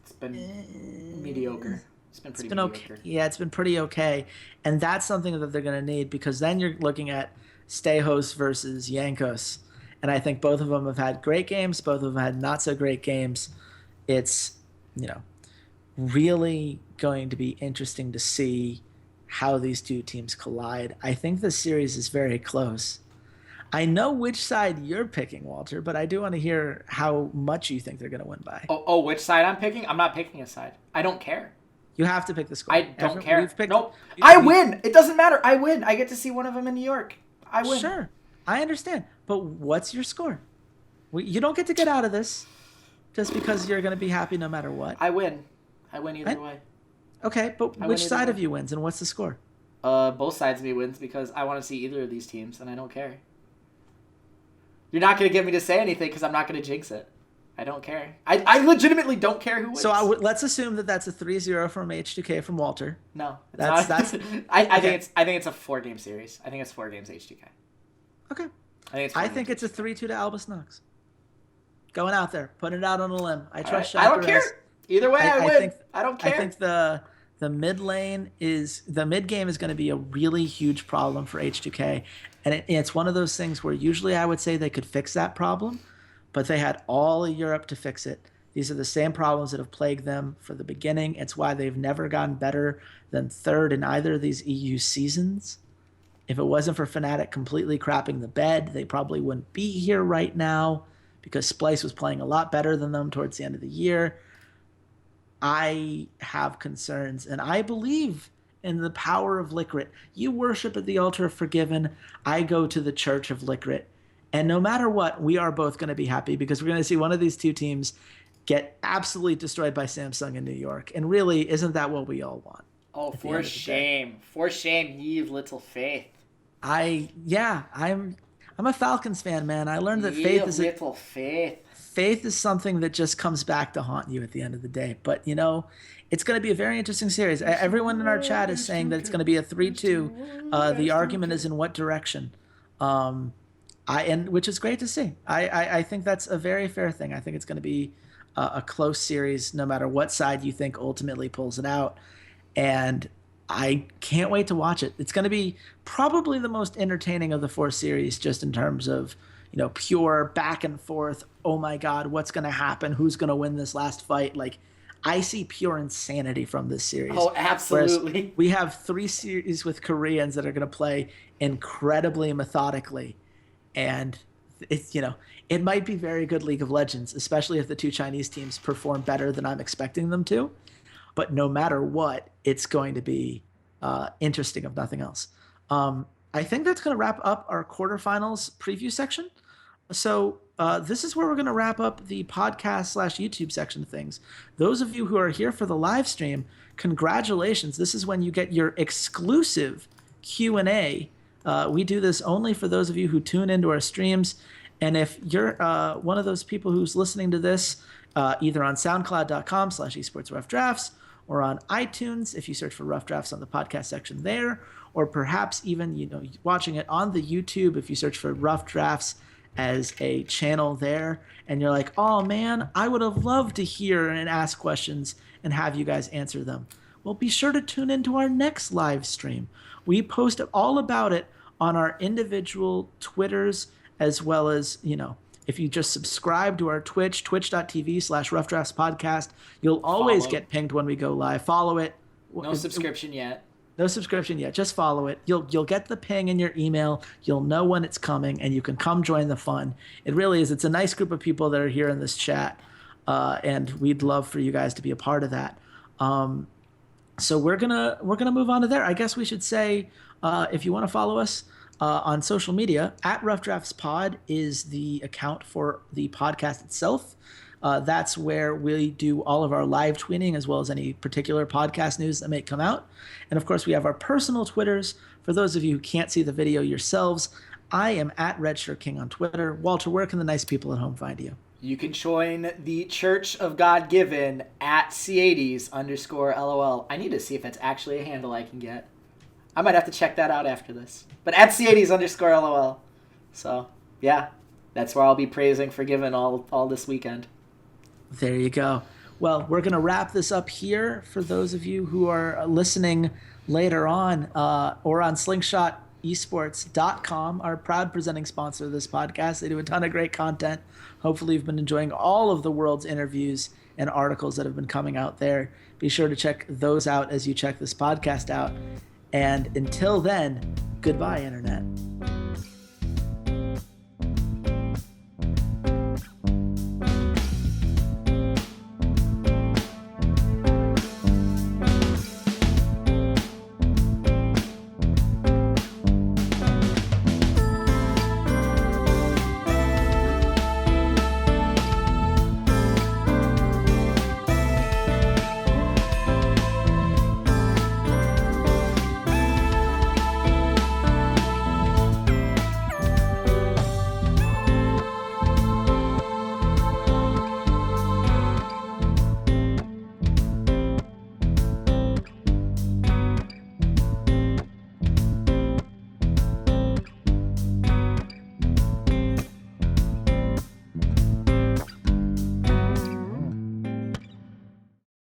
It's been mediocre. It's been pretty mediocre. Okay. Yeah, it's been pretty okay. And that's something that they're going to need because then you're looking at Stejos versus Jankos. And I think both of them have had great games. Both of them had not so great games. It's, really going to be interesting to see how these two teams collide. I think the series is very close. I know which side you're picking, Walter, but I do want to hear how much you think they're going to win by. Oh, which side I'm picking? I'm not picking a side. I don't care. You have to pick the score. I don't care. Nope. I win. It doesn't matter. I win. I get to see one of them in New York. I win. Sure. I understand. But what's your score? You don't get to get out of this just because you're going to be happy no matter what. I win. I win either way. Okay, but which side of you wins and what's the score? Both sides of me wins because I want to see either of these teams and I don't care. You're not going to get me to say anything because I'm not going to jinx it. I don't care. I legitimately don't care who wins. So let's assume that that's a 3-0 from H2K from Walter. No, that's I think it's a 4-game series. I think it's 4 games H2K. Okay. I think it's a 3-2 to Albus Nox. Going out there, putting it out on a limb. I trust Shaka. I don't care. Either way, I win. I don't care. I think the mid game is going to be a really huge problem for H2K, and it's one of those things where usually I would say they could fix that problem, but they had all of Europe to fix it. These are the same problems that have plagued them for the beginning. It's why they've never gotten better than third in either of these EU seasons. If it wasn't for Fnatic completely crapping the bed, they probably wouldn't be here right now because Splice was playing a lot better than them towards the end of the year. I have concerns, and I believe in the power of Likkrit. You worship at the altar of Forgiven. I go to the church of Likkrit. And no matter what, we are both going to be happy because we're going to see one of these two teams get absolutely destroyed by Samsung in New York. And really, isn't that what we all want? Oh, for shame. For shame, ye of little faith. I'm a Falcons fan, man. I learned that faith is something that just comes back to haunt you at the end of the day. But, it's going to be a very interesting series. Everyone in our chat is saying that it's going to be a 3-2. The argument is in what direction. Which is great to see. I think that's a very fair thing. I think it's going to be a close series no matter what side you think ultimately pulls it out. And I can't wait to watch it. It's going to be probably the most entertaining of the 4 series just in terms of, pure back and forth. Oh my God, what's going to happen? Who's going to win this last fight? Like, I see pure insanity from this series. Oh, absolutely. Whereas we have 3 series with Koreans that are going to play incredibly methodically. And it's, it might be very good League of Legends, especially if the two Chinese teams perform better than I'm expecting them to. But no matter what, it's going to be interesting, if nothing else. I think that's going to wrap up our quarterfinals preview section. So this is where we're going to wrap up the podcast/YouTube section of things. Those of you who are here for the live stream, congratulations. This is when you get your exclusive Q&A. We do this only for those of you who tune into our streams. And if you're one of those people who's listening to this either on soundcloud.com/esportsroughdrafts or on iTunes, if you search for Rough Drafts on the podcast section there, or perhaps even watching it on the YouTube if you search for Rough Drafts as a channel there, and you're like, oh man, I would have loved to hear and ask questions and have you guys answer them. Well, be sure to tune into our next live stream. We post all about it on our individual Twitters, as well as, if you just subscribe to our Twitch, twitch.tv/roughdraftspodcast, you'll always get pinged when we go live. Follow it. No subscription yet. No subscription yet. Just follow it. You'll get the ping in your email. You'll know when it's coming, and you can come join the fun. It really is. It's a nice group of people that are here in this chat, and we'd love for you guys to be a part of that. So we're gonna move on to there. I guess we should say, if you want to follow us on social media, @RoughDraftsPod is the account for the podcast itself. That's where we do all of our live tweeting, as well as any particular podcast news that may come out. And of course, we have our personal Twitters. For those of you who can't see the video yourselves, I am @RedShirtKing on Twitter. Walter, where can the nice people at home find you? You can join the Church of God Given @Ceades_LOL. I need to see if that's actually a handle I can get. I might have to check that out after this. But @Ceades_LOL. So, yeah, that's where I'll be praising Forgiven all this weekend. There you go. Well, we're going to wrap this up here for those of you who are listening later on or on slingshotesports.com, our proud presenting sponsor of this podcast. They do a ton of great content. Hopefully you've been enjoying all of the world's interviews and articles that have been coming out there. Be sure to check those out as you check this podcast out. And until then, goodbye, Internet.